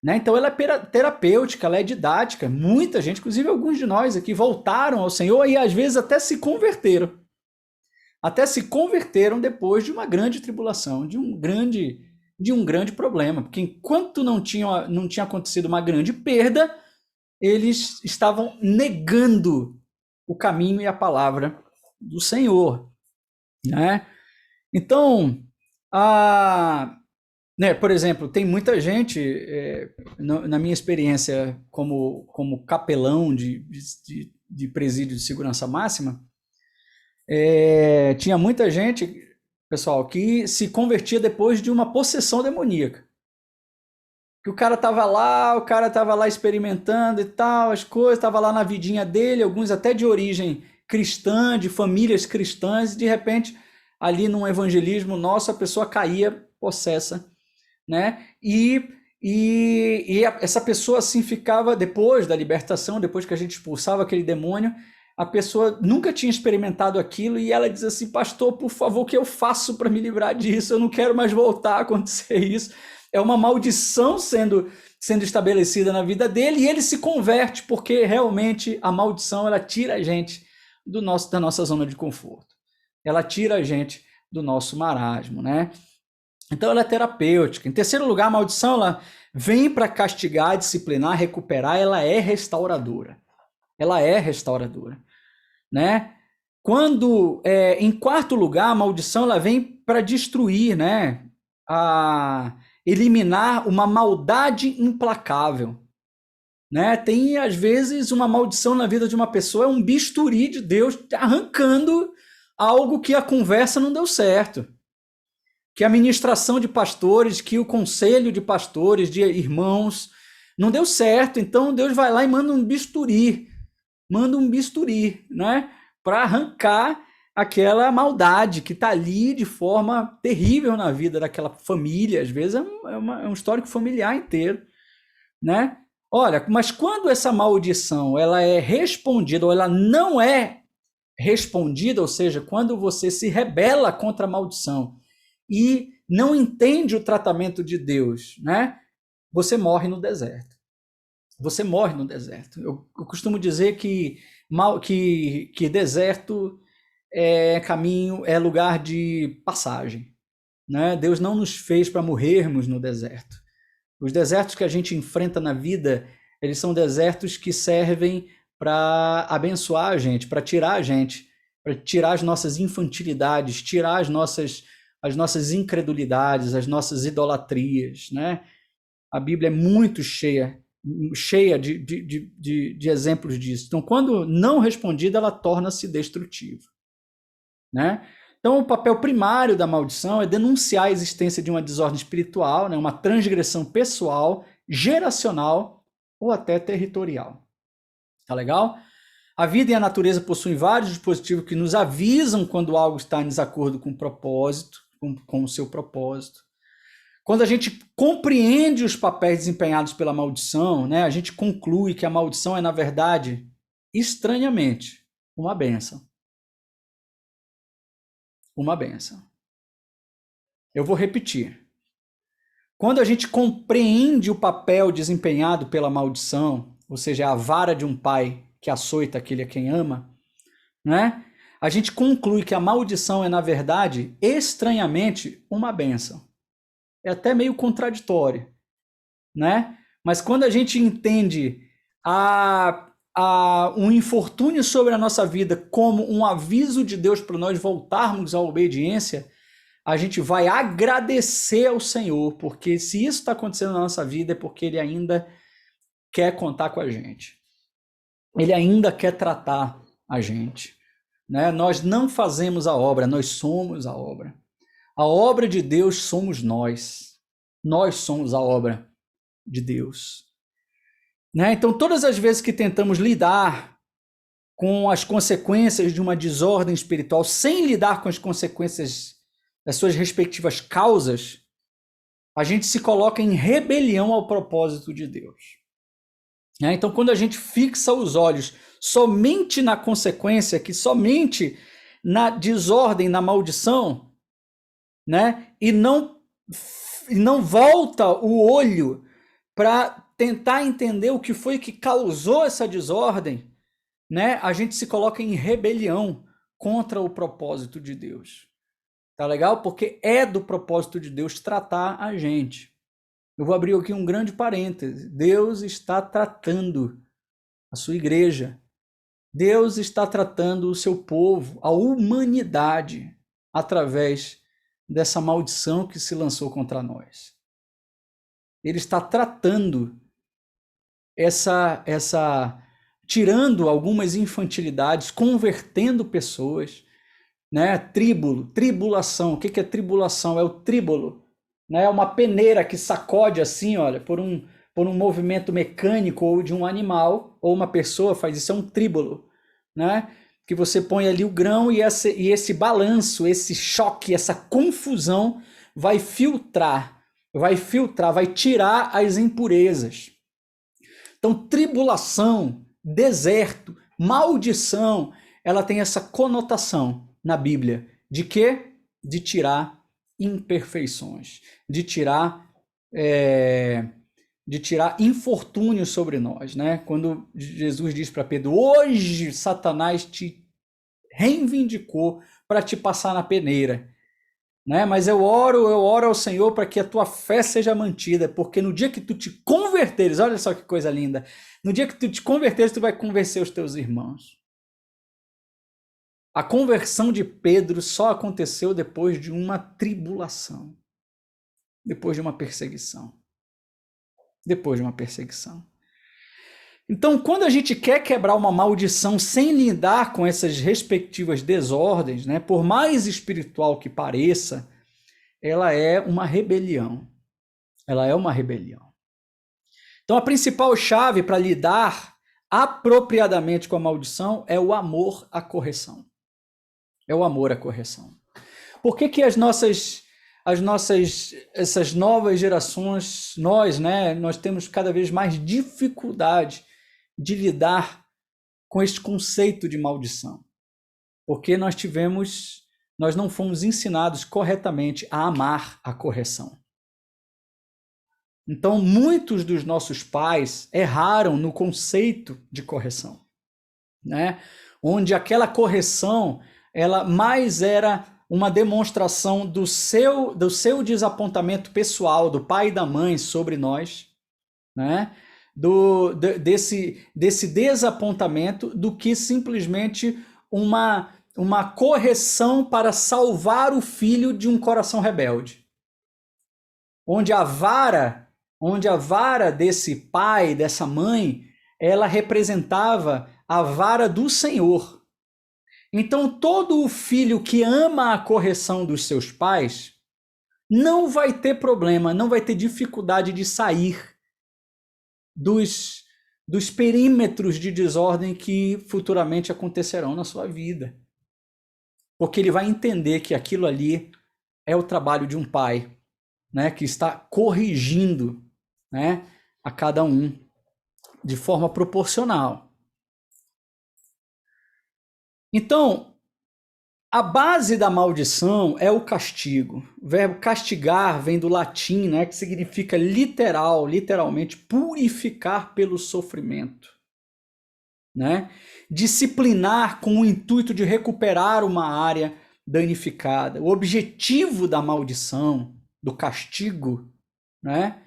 né? Então ela é terapêutica, ela é didática. Muita gente, inclusive alguns de nós aqui, voltaram ao Senhor e às vezes até se converteram. Até se converteram depois de uma grande tribulação, de um grande problema. Porque enquanto não tinha acontecido uma grande perda, eles estavam negando o caminho e a palavra do Senhor, né? Então, por exemplo, tem muita gente, na minha experiência como capelão de presídio de segurança máxima, tinha muita gente, pessoal, que se convertia depois de uma possessão demoníaca. Que o cara estava lá experimentando e tal, as coisas, estava lá na vidinha dele, alguns até de origem cristã, de famílias cristãs, e de repente, ali num evangelismo nosso, a pessoa caía possessa, né? E essa pessoa assim ficava, depois da libertação, depois que a gente expulsava aquele demônio, a pessoa nunca tinha experimentado aquilo, e ela diz assim: pastor, por favor, o que eu faço para me livrar disso? Eu não quero mais voltar a acontecer isso. É uma maldição sendo estabelecida na vida dele, e ele se converte, porque realmente a maldição, ela tira a gente da nossa zona de conforto. Ela tira a gente do nosso marasmo, né? Então ela é terapêutica. Em terceiro lugar, a maldição, ela vem para castigar, disciplinar, recuperar, ela é restauradora. Ela é restauradora, né? Em quarto lugar, a maldição, ela vem para destruir, né? Eliminar uma maldade implacável, né? Tem, às vezes, uma maldição na vida de uma pessoa, é um bisturi de Deus arrancando algo que a conversa não deu certo, que a ministração de pastores, que o conselho de pastores, de irmãos, Não deu certo, então Deus vai lá e manda um bisturi, né, para arrancar aquela maldade que está ali de forma terrível na vida daquela família. Às vezes é um histórico familiar inteiro, né? Olha, mas quando essa maldição ela é respondida ou ela não é respondida, ou seja, quando você se rebela contra a maldição e não entende o tratamento de Deus, né? Você morre no deserto. Você morre no deserto. Eu costumo dizer que deserto é caminho, é lugar de passagem, né? Deus não nos fez para morrermos no deserto. Os desertos que a gente enfrenta na vida, eles são desertos que servem para abençoar a gente, para tirar as nossas infantilidades, tirar as nossas incredulidades, as nossas idolatrias, né? A Bíblia é muito cheia de exemplos disso. Então, quando não respondida, ela torna-se destrutiva, né? Então, o papel primário da maldição é denunciar a existência de uma desordem espiritual, né? Uma transgressão pessoal, geracional ou até territorial. Tá legal? A vida e a natureza possuem vários dispositivos que nos avisam quando algo está em desacordo com o propósito, com o seu propósito. Quando a gente compreende os papéis desempenhados pela maldição, né, a gente conclui que a maldição é, na verdade, estranhamente, uma bênção. Uma bênção. Eu vou repetir. Quando a gente compreende o papel desempenhado pela maldição, ou seja, a vara de um pai que açoita aquele a quem ama, né? A gente conclui que a maldição é, na verdade, estranhamente, uma bênção. É até meio contraditório, né? Mas quando a gente entende um infortúnio sobre a nossa vida como um aviso de Deus para nós voltarmos à obediência, a gente vai agradecer ao Senhor, porque se isso está acontecendo na nossa vida é porque Ele ainda quer contar com a gente. Ele ainda quer tratar a gente, né? Nós não fazemos a obra, nós somos a obra. A obra de Deus somos nós. Nós somos a obra de Deus, né? Então, todas as vezes que tentamos lidar com as consequências de uma desordem espiritual, sem lidar com as consequências das suas respectivas causas, a gente se coloca em rebelião ao propósito de Deus. Então, quando a gente fixa os olhos somente na consequência, que somente na desordem, na maldição, né? E não volta o olho para tentar entender o que foi que causou essa desordem, né? A gente se coloca em rebelião contra o propósito de Deus. Tá legal? Porque é do propósito de Deus tratar a gente. Eu vou abrir aqui um grande parêntese. Deus está tratando a sua igreja. Deus está tratando o seu povo, a humanidade, através dessa maldição que se lançou contra nós. Ele está tratando tirando algumas infantilidades, convertendo pessoas, né? Tribulação. O que é tribulação? É o tríbulo, né? É uma peneira que sacode assim, olha, por um movimento mecânico ou de um animal, ou uma pessoa faz isso, é um tríbulo, né? Que você põe ali o grão e esse balanço, esse choque, essa confusão vai filtrar, vai tirar as impurezas. Então, tribulação, deserto, maldição, ela tem essa conotação na Bíblia. De quê? De tirar imperfeições, de tirar infortúnio sobre nós, né? Quando Jesus diz para Pedro, hoje Satanás te reivindicou para te passar na peneira, né? Mas eu oro ao Senhor para que a tua fé seja mantida, porque no dia que tu te converteres, olha só que coisa linda, no dia que tu te converteres, tu vai convencer os teus irmãos. A conversão de Pedro só aconteceu depois de uma tribulação, depois de uma perseguição. Depois de uma perseguição. Então, quando a gente quer quebrar uma maldição sem lidar com essas respectivas desordens, né, por mais espiritual que pareça, ela é uma rebelião. Ela é uma rebelião. Então, a principal chave para lidar apropriadamente com a maldição é o amor à correção. É o amor à correção. Por que essas novas gerações, nós temos cada vez mais dificuldade de lidar com este conceito de maldição? Porque nós não fomos ensinados corretamente a amar a correção. Então, muitos dos nossos pais erraram no conceito de correção, né? Onde aquela correção, ela mais era uma demonstração do seu desapontamento pessoal, do pai e da mãe sobre nós, né? Desse desapontamento, do que simplesmente uma correção para salvar o filho de um coração rebelde. Onde a vara desse pai, dessa mãe, ela representava a vara do Senhor. Então, todo o filho que ama a correção dos seus pais não vai ter problema, não vai ter dificuldade de sair dos perímetros de desordem que futuramente acontecerão na sua vida. Porque ele vai entender que aquilo ali é o trabalho de um pai, né, que está corrigindo, né, a cada um de forma proporcional. Então, a base da maldição é o castigo. O verbo castigar vem do latim, né, que significa literalmente purificar pelo sofrimento, né? Disciplinar com o intuito de recuperar uma área danificada. O objetivo da maldição, do castigo, né?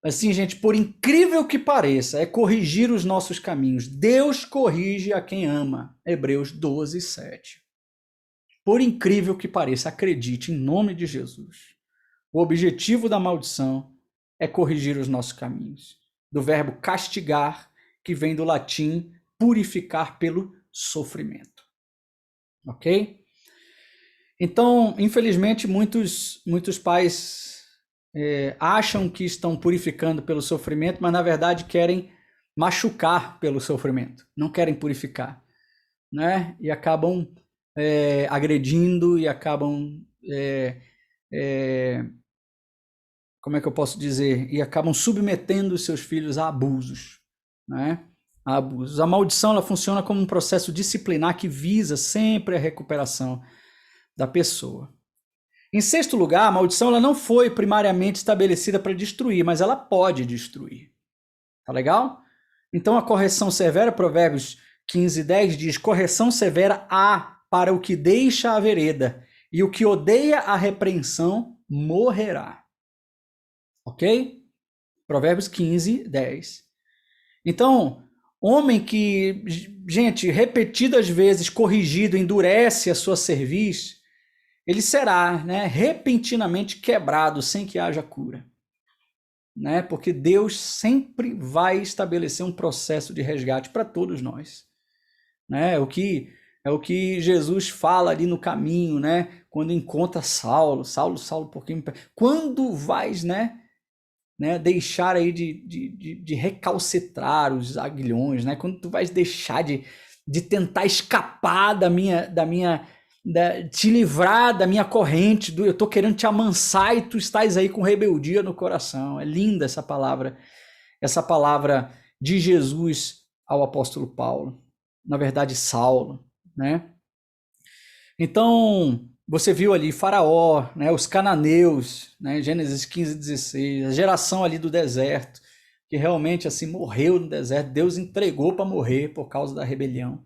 Assim, gente, por incrível que pareça, é corrigir os nossos caminhos. Deus corrige a quem ama. Hebreus 12, 7. Por incrível que pareça, acredite, em nome de Jesus. O objetivo da maldição é corrigir os nossos caminhos. Do verbo castigar, que vem do latim purificar pelo sofrimento. Ok? Então, infelizmente, muitos pais acham que estão purificando pelo sofrimento, mas na verdade querem machucar pelo sofrimento, não querem purificar, né? E acabam agredindo e acabam, como é que eu posso dizer? E acabam submetendo os seus filhos a abusos, né? A abusos. A maldição, ela funciona como um processo disciplinar que visa sempre a recuperação da pessoa. Em sexto lugar, a maldição ela não foi primariamente estabelecida para destruir, mas ela pode destruir. Tá legal? Então a correção severa, Provérbios 15, 10 diz: correção severa há para o que deixa a vereda, e o que odeia a repreensão morrerá. Ok? Provérbios 15, 10. Então, homem que, gente, repetidas vezes corrigido, endurece a sua cerviz, ele será, né, repentinamente quebrado sem que haja cura, né? Porque Deus sempre vai estabelecer um processo de resgate para todos nós, né? É o que Jesus fala ali no caminho, né? Quando encontra Saulo, por que me... Quando vais, né, deixar aí de recalcitrar os aguilhões, né? Quando tu vais deixar de tentar escapar te livrar da minha corrente, eu estou querendo te amansar e tu estás aí com rebeldia no coração. É linda essa palavra de Jesus ao apóstolo Paulo, na verdade Saulo, né? Então, você viu ali Faraó, né, os cananeus, né, Gênesis 15, 16, a geração ali do deserto, que realmente assim morreu no deserto, Deus entregou para morrer por causa da rebelião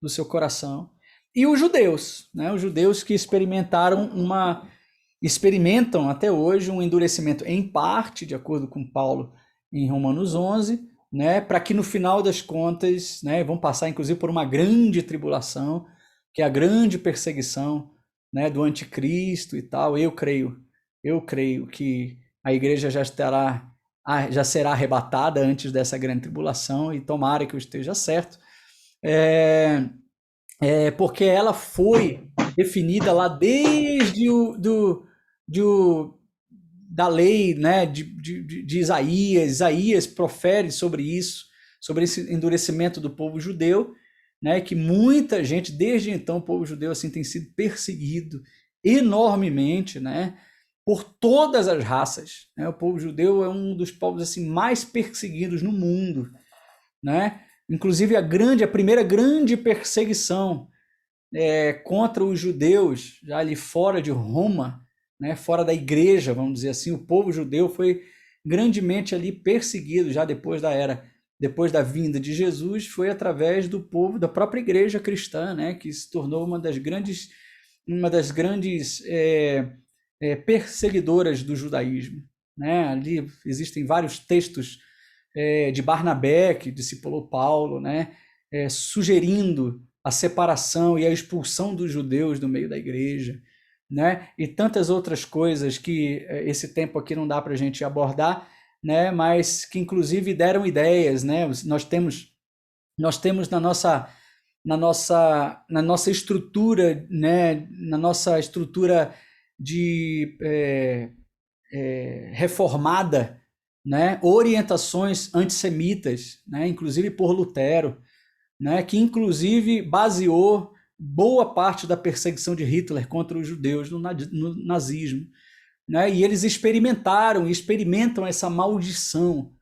do seu coração. E os judeus, né? Os judeus que experimentam até hoje um endurecimento em parte, de acordo com Paulo em Romanos 11, né? Para que no final das contas, né, vão passar inclusive por uma grande tribulação, que é a grande perseguição, né, do anticristo e tal. Eu creio que a igreja já será arrebatada antes dessa grande tribulação, e tomara que eu esteja certo. Porque ela foi definida lá desde da lei, né, de Isaías. Isaías profere sobre isso, sobre esse endurecimento do povo judeu, né, que muita gente, desde então, o povo judeu assim, tem sido perseguido enormemente, né, por todas as raças. Né? O povo judeu é um dos povos assim, mais perseguidos no mundo. Né? Inclusive, a primeira grande perseguição contra os judeus, já ali fora de Roma, né, fora da igreja, vamos dizer assim, o povo judeu foi grandemente ali perseguido já depois da vinda de Jesus, foi através do povo, da própria igreja cristã, né, que se tornou uma das grandes perseguidoras do judaísmo. Né? Ali existem vários textos de Barnabé, que discipulou Paulo, né, sugerindo a separação e a expulsão dos judeus do meio da igreja, né, e tantas outras coisas que esse tempo aqui não dá para a gente abordar, né, mas que inclusive deram ideias. Né? Nós temos na nossa estrutura, né, na nossa estrutura de reformada, né, orientações antissemitas, né, inclusive por Lutero, né, que inclusive baseou boa parte da perseguição de Hitler contra os judeus no nazismo. Né, e eles experimentam essa maldição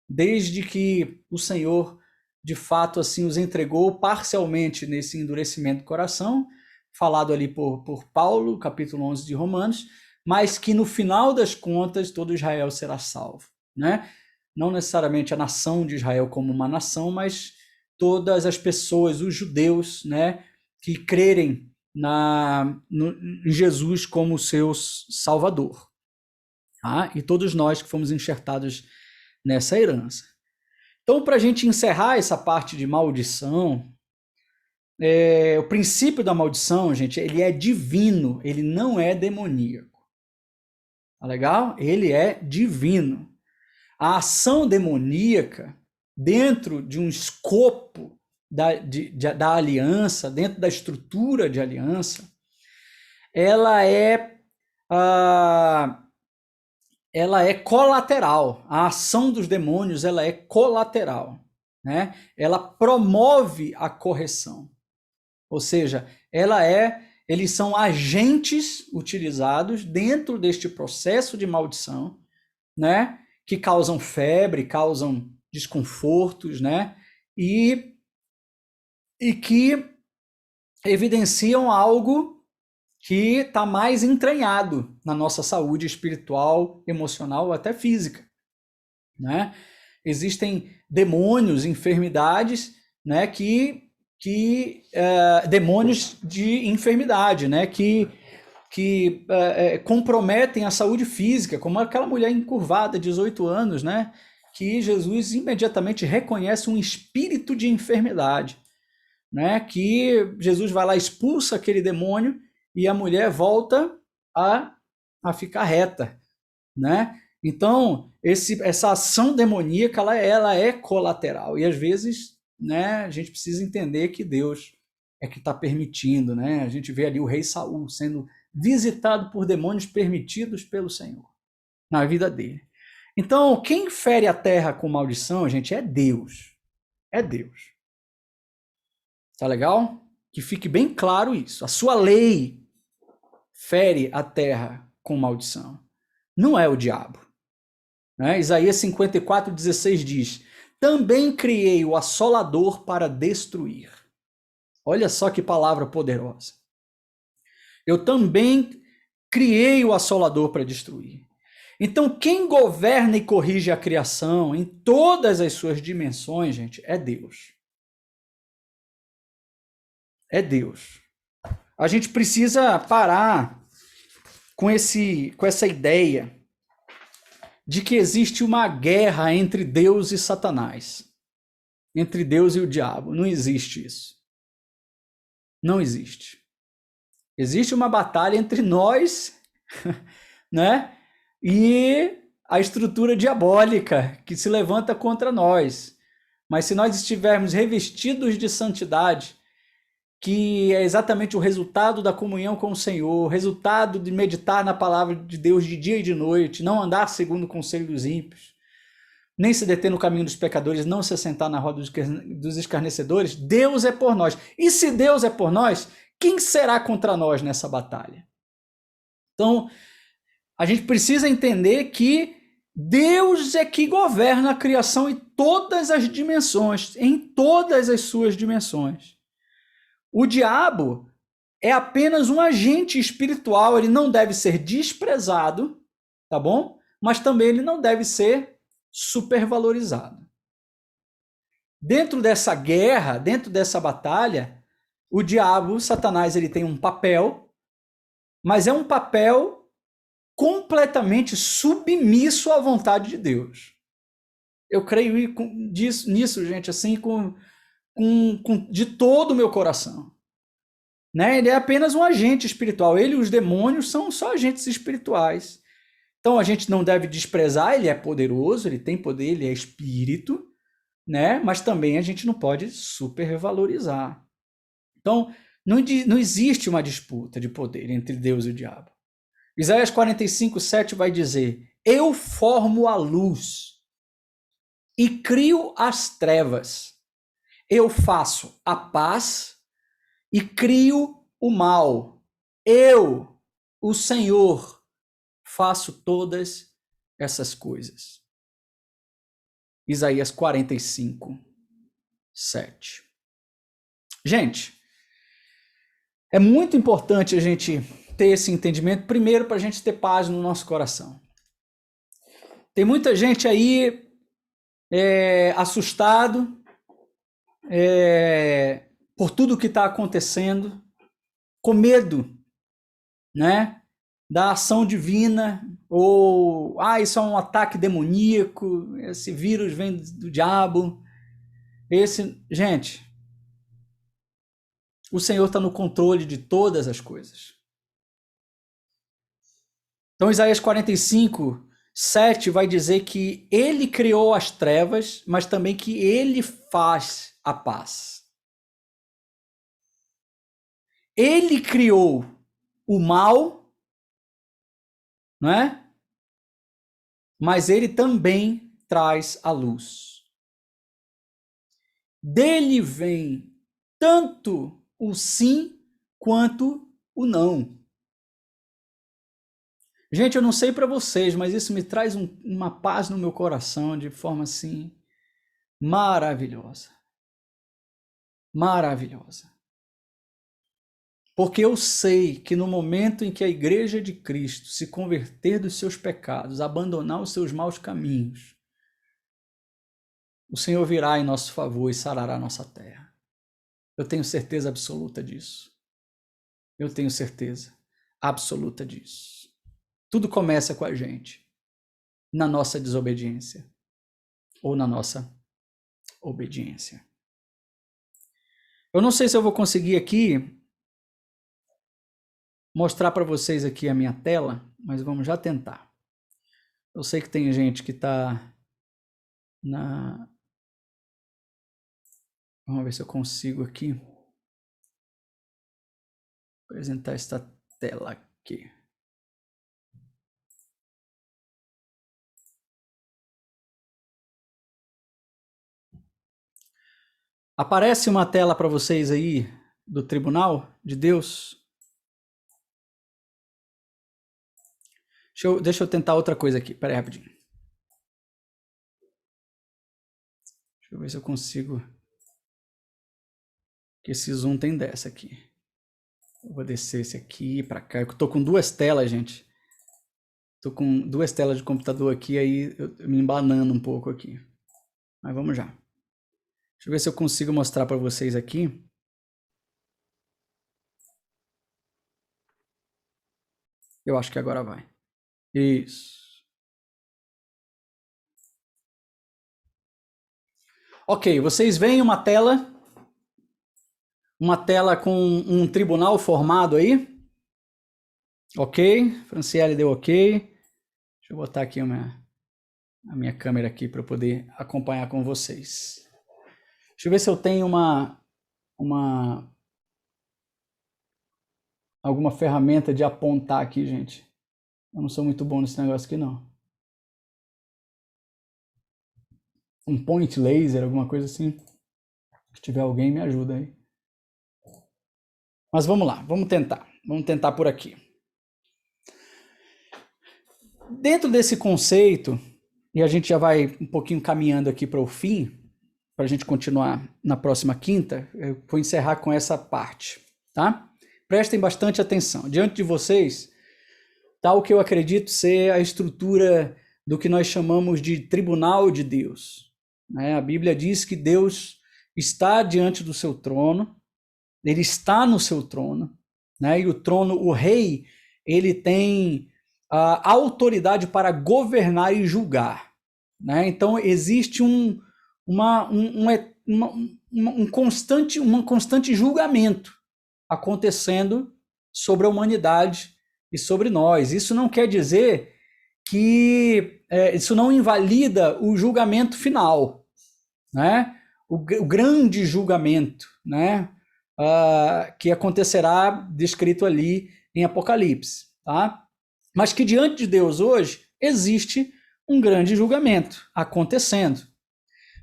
desde que o Senhor, de fato, assim, os entregou parcialmente nesse endurecimento do coração, falado ali por Paulo, capítulo 11 de Romanos, mas que no final das contas todo Israel será salvo. Né? Não necessariamente a nação de Israel como uma nação, mas todas as pessoas, os judeus, né, que crerem em Jesus como seu Salvador. Tá? E todos nós que fomos enxertados nessa herança. Então, para a gente encerrar essa parte de maldição, o princípio da maldição, gente, ele é divino, ele não é demoníaco. Tá legal? Ele é divino. A ação demoníaca, dentro de um escopo da aliança, dentro da estrutura de aliança, ela é colateral. A ação dos demônios, ela é colateral. Né? Ela promove a correção. Ou seja, eles são agentes utilizados dentro deste processo de maldição, né? Que causam febre, causam desconfortos, né? E que evidenciam algo que está mais entranhado na nossa saúde espiritual, emocional ou até física. Né? Existem demônios, enfermidades, né? Demônios de enfermidade, né? Que comprometem a saúde física, como aquela mulher encurvada, 18 anos, né? Que Jesus imediatamente reconhece um espírito de enfermidade, né? Que Jesus vai lá, expulsa aquele demônio e a mulher volta a ficar reta, né? Então, essa ação demoníaca, ela é colateral, e às vezes, né, a gente precisa entender que Deus é que está permitindo, né? A gente vê ali o rei Saul sendo visitado por demônios permitidos pelo Senhor na vida dele. Então, quem fere a terra com maldição, gente, é Deus. É Deus. Tá legal? Que fique bem claro isso. A sua lei fere a terra com maldição. Não é o diabo. Né? Isaías 54:16 diz: também criei o assolador para destruir. Olha só que palavra poderosa. Eu também criei o assolador para destruir. Então, quem governa e corrige a criação em todas as suas dimensões, gente, é Deus. É Deus. A gente precisa parar com essa ideia de que existe uma guerra entre Deus e Satanás, entre Deus e o diabo. Não existe isso. Não existe. Existe uma batalha entre nós, né, e a estrutura diabólica que se levanta contra nós. Mas se nós estivermos revestidos de santidade, que é exatamente o resultado da comunhão com o Senhor, o resultado de meditar na palavra de Deus de dia e de noite, não andar segundo o conselho dos ímpios, nem se deter no caminho dos pecadores, não se assentar na roda dos escarnecedores. Deus é por nós. E se Deus é por nós, quem será contra nós nessa batalha? Então, a gente precisa entender que Deus é que governa a criação em todas as dimensões, em todas as suas dimensões. O diabo é apenas um agente espiritual, ele não deve ser desprezado, tá bom? Mas também ele não deve ser supervalorizado. Dentro dessa guerra, dentro dessa batalha, o diabo, Satanás, ele tem um papel, mas é um papel completamente submisso à vontade de Deus. Eu creio nisso, gente, assim, de todo o meu coração. Né? Ele é apenas um agente espiritual. Ele e os demônios são só agentes espirituais. Então a gente não deve desprezar, ele é poderoso, ele tem poder, ele é espírito, né? Mas também a gente não pode supervalorizar. Então, não existe uma disputa de poder entre Deus e o diabo. Isaías 45:7 vai dizer: eu formo a luz e crio as trevas. Eu faço a paz e crio o mal. Eu, o Senhor, faço todas essas coisas. Isaías 45:7. Gente, é muito importante a gente ter esse entendimento, primeiro para a gente ter paz no nosso coração. Tem muita gente aí assustado por tudo que está acontecendo, com medo, né, da ação divina, ou isso é um ataque demoníaco, esse vírus vem do diabo. Gente, o Senhor está no controle de todas as coisas. Então, Isaías 45:7 vai dizer que ele criou as trevas, mas também que ele faz a paz. Ele criou o mal, não é? Mas ele também traz a luz. Dele vem tanto o sim quanto o não. Gente, eu não sei para vocês, mas isso me traz uma paz no meu coração de forma assim maravilhosa. Maravilhosa. Porque eu sei que no momento em que a igreja de Cristo se converter dos seus pecados, abandonar os seus maus caminhos, o Senhor virá em nosso favor e sarará nossa terra. Eu tenho certeza absoluta disso. Eu tenho certeza absoluta disso. Tudo começa com a gente, na nossa desobediência ou na nossa obediência. Eu não sei se eu vou conseguir aqui mostrar para vocês aqui a minha tela, mas vamos já tentar. Eu sei que tem gente que está na... Vamos ver se eu consigo aqui apresentar esta tela aqui. Aparece uma tela para vocês aí do tribunal de Deus? Deixa eu tentar outra coisa aqui. Pera aí, rapidinho. Deixa eu ver se eu consigo. Que esse zoom tem dessa aqui. Eu vou descer esse aqui para cá. Eu tô com duas telas, gente. Tô com duas telas de computador aqui, aí eu me embanando um pouco aqui. Mas vamos já. Deixa eu ver se eu consigo mostrar para vocês aqui. Eu acho que agora vai. Isso. Ok, vocês veem uma tela com um tribunal formado aí? Ok, Franciele deu ok. Deixa eu botar aqui a minha câmera aqui para eu poder acompanhar com vocês. Deixa eu ver se eu tenho uma alguma ferramenta de apontar aqui, gente. Eu não sou muito bom nesse negócio aqui, não. Um point laser, alguma coisa assim. Se tiver alguém, me ajuda aí. Mas vamos lá, vamos tentar. Vamos tentar por aqui. Dentro desse conceito, e a gente já vai um pouquinho caminhando aqui para o fim, para a gente continuar na próxima quinta, eu vou encerrar com essa parte, tá? Prestem bastante atenção. Diante de vocês está o que eu acredito ser a estrutura do que nós chamamos de tribunal de Deus. Né? A Bíblia diz que Deus está diante do seu trono, ele está no seu trono, né? E o trono, o rei, ele tem a autoridade para governar e julgar. Né? Então existe um constante julgamento acontecendo sobre a humanidade e sobre nós. Isso não quer dizer que isso não invalida o julgamento final, né? O grande julgamento, né? Que acontecerá descrito ali em Apocalipse, tá? Mas que diante de Deus hoje existe um grande julgamento acontecendo.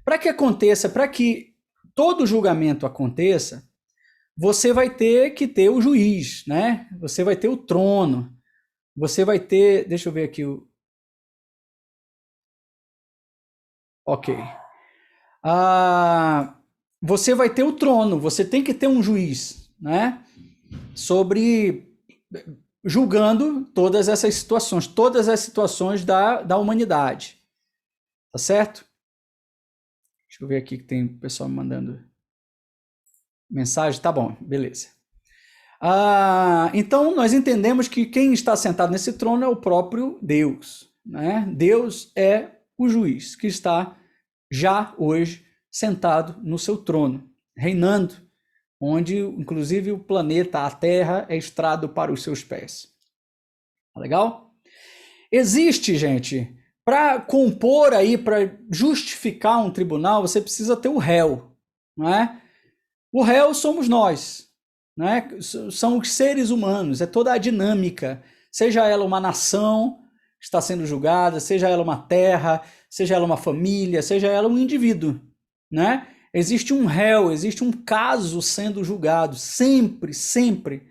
Para que aconteça, para que todo julgamento aconteça, você vai ter que ter o juiz, né? Você vai ter o trono, você vai ter, deixa eu ver aqui o... Ok. Você vai ter o trono, você tem que ter um juiz, né? Julgando todas as situações da humanidade. Tá certo? Deixa eu ver aqui que tem o pessoal me mandando mensagem. Tá bom, beleza. Então, nós entendemos que quem está sentado nesse trono é o próprio Deus. Né? Deus é o juiz que está já hoje sentado no seu trono, reinando, onde inclusive o planeta, a Terra, é estrado para os seus pés. Tá legal? Existe, gente, para compor aí, para justificar um tribunal, você precisa ter o réu, não é? O réu somos nós, né? São os seres humanos, é toda a dinâmica, seja ela uma nação que está sendo julgada, seja ela uma terra, seja ela uma família, seja ela um indivíduo, né? Existe um réu, existe um caso sendo julgado, sempre, sempre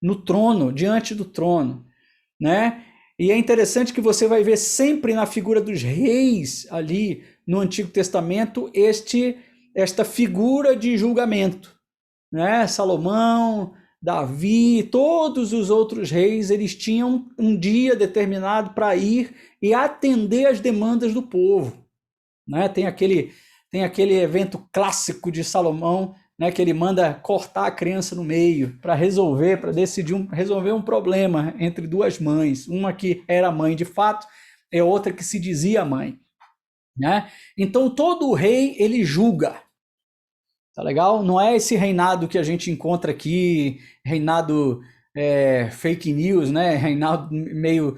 no trono, diante do trono, né? E é interessante que você vai ver sempre na figura dos reis ali no Antigo Testamento esta figura de julgamento, né? Salomão, Davi, todos os outros reis, eles tinham um dia determinado para ir e atender às demandas do povo, né? Tem aquele evento clássico de Salomão, né, que ele manda cortar a criança no meio para resolver um problema entre duas mães, uma que era mãe de fato e outra que se dizia mãe, né? Então todo rei ele julga, tá legal? Não é esse reinado que a gente encontra aqui, reinado fake news, né? Reinado meio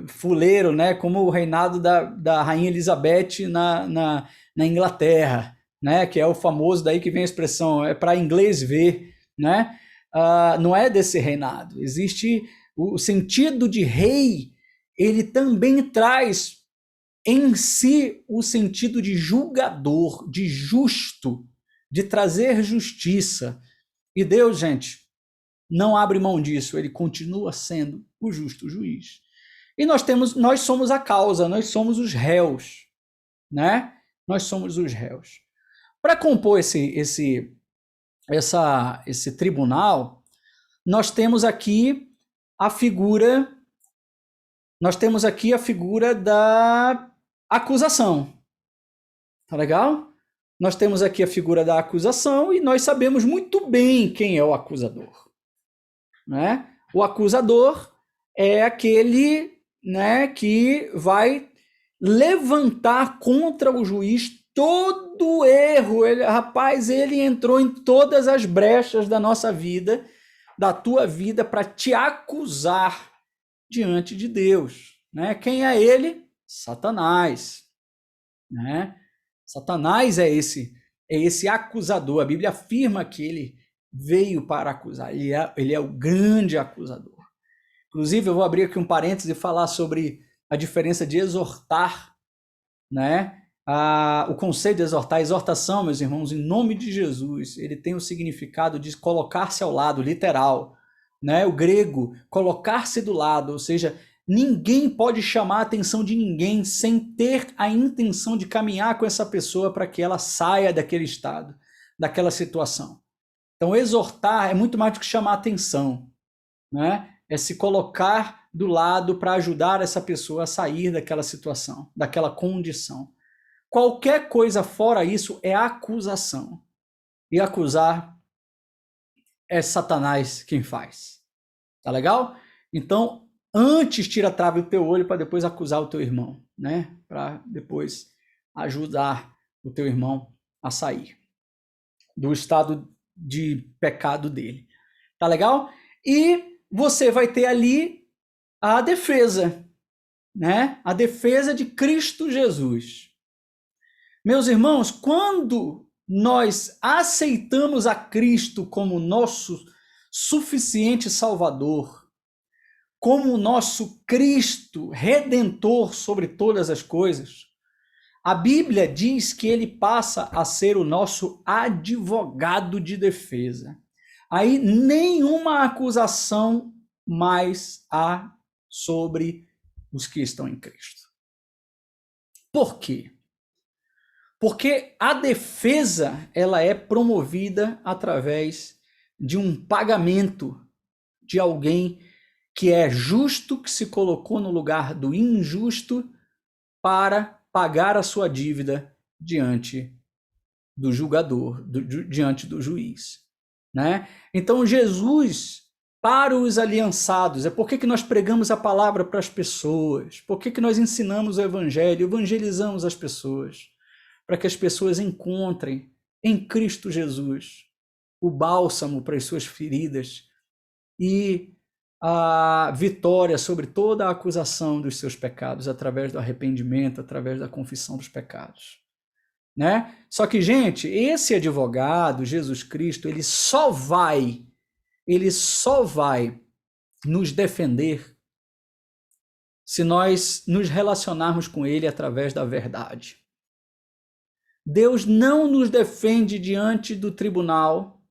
fuleiro, né? Como o reinado da rainha Elizabeth na Inglaterra, né? Que é o famoso, daí que vem a expressão, é para inglês ver, né? Não é desse reinado. Existe o sentido de rei, ele também traz em si o sentido de julgador, de justo, de trazer justiça. E Deus, gente, não abre mão disso, ele continua sendo o justo juiz. E nós somos a causa, nós somos os réus, né? Nós somos os réus. Para compor esse tribunal, nós temos aqui a figura da acusação. Tá legal? Nós temos aqui a figura da acusação e nós sabemos muito bem quem é o acusador, né? O acusador é aquele, né, que vai levantar contra o juiz todo erro. Ele entrou em todas as brechas da nossa vida, da tua vida, para te acusar diante de Deus, né? Quem é ele? Satanás, né? Satanás é esse acusador. A Bíblia afirma que veio para acusar. Ele é o grande acusador. Inclusive, eu vou abrir aqui um parêntese e falar sobre a diferença de exortar, né? O conceito de exortar, a exortação, meus irmãos, em nome de Jesus, ele tem o significado de colocar-se ao lado, literal, né? O grego, colocar-se do lado, ou seja, ninguém pode chamar a atenção de ninguém sem ter a intenção de caminhar com essa pessoa para que ela saia daquele estado, daquela situação. Então, exortar é muito mais do que chamar a atenção, né? É se colocar do lado para ajudar essa pessoa a sair daquela situação, daquela condição. Qualquer coisa fora isso é acusação. E acusar é Satanás quem faz. Tá legal? Então, antes tira a trave do teu olho para depois acusar o teu irmão, né? Para depois ajudar o teu irmão a sair do estado de pecado dele. Tá legal? E você vai ter ali a defesa, né? A defesa de Cristo Jesus. Meus irmãos, quando nós aceitamos a Cristo como nosso suficiente Salvador, como nosso Cristo redentor sobre todas as coisas, a Bíblia diz que ele passa a ser o nosso advogado de defesa. Aí nenhuma acusação mais há sobre os que estão em Cristo. Por quê? Porque a defesa, ela é promovida através de um pagamento de alguém que é justo, que se colocou no lugar do injusto para pagar a sua dívida diante do julgador, diante do juiz, né? Então Jesus, para os aliançados, é por que nós pregamos a palavra para as pessoas, por que nós ensinamos o evangelho, evangelizamos as pessoas, para que as pessoas encontrem em Cristo Jesus o bálsamo para as suas feridas e a vitória sobre toda a acusação dos seus pecados através do arrependimento, através da confissão dos pecados, né? Só que, gente, esse advogado, Jesus Cristo, ele só vai nos defender se nós nos relacionarmos com ele através da verdade. Deus não nos defende diante do tribunal,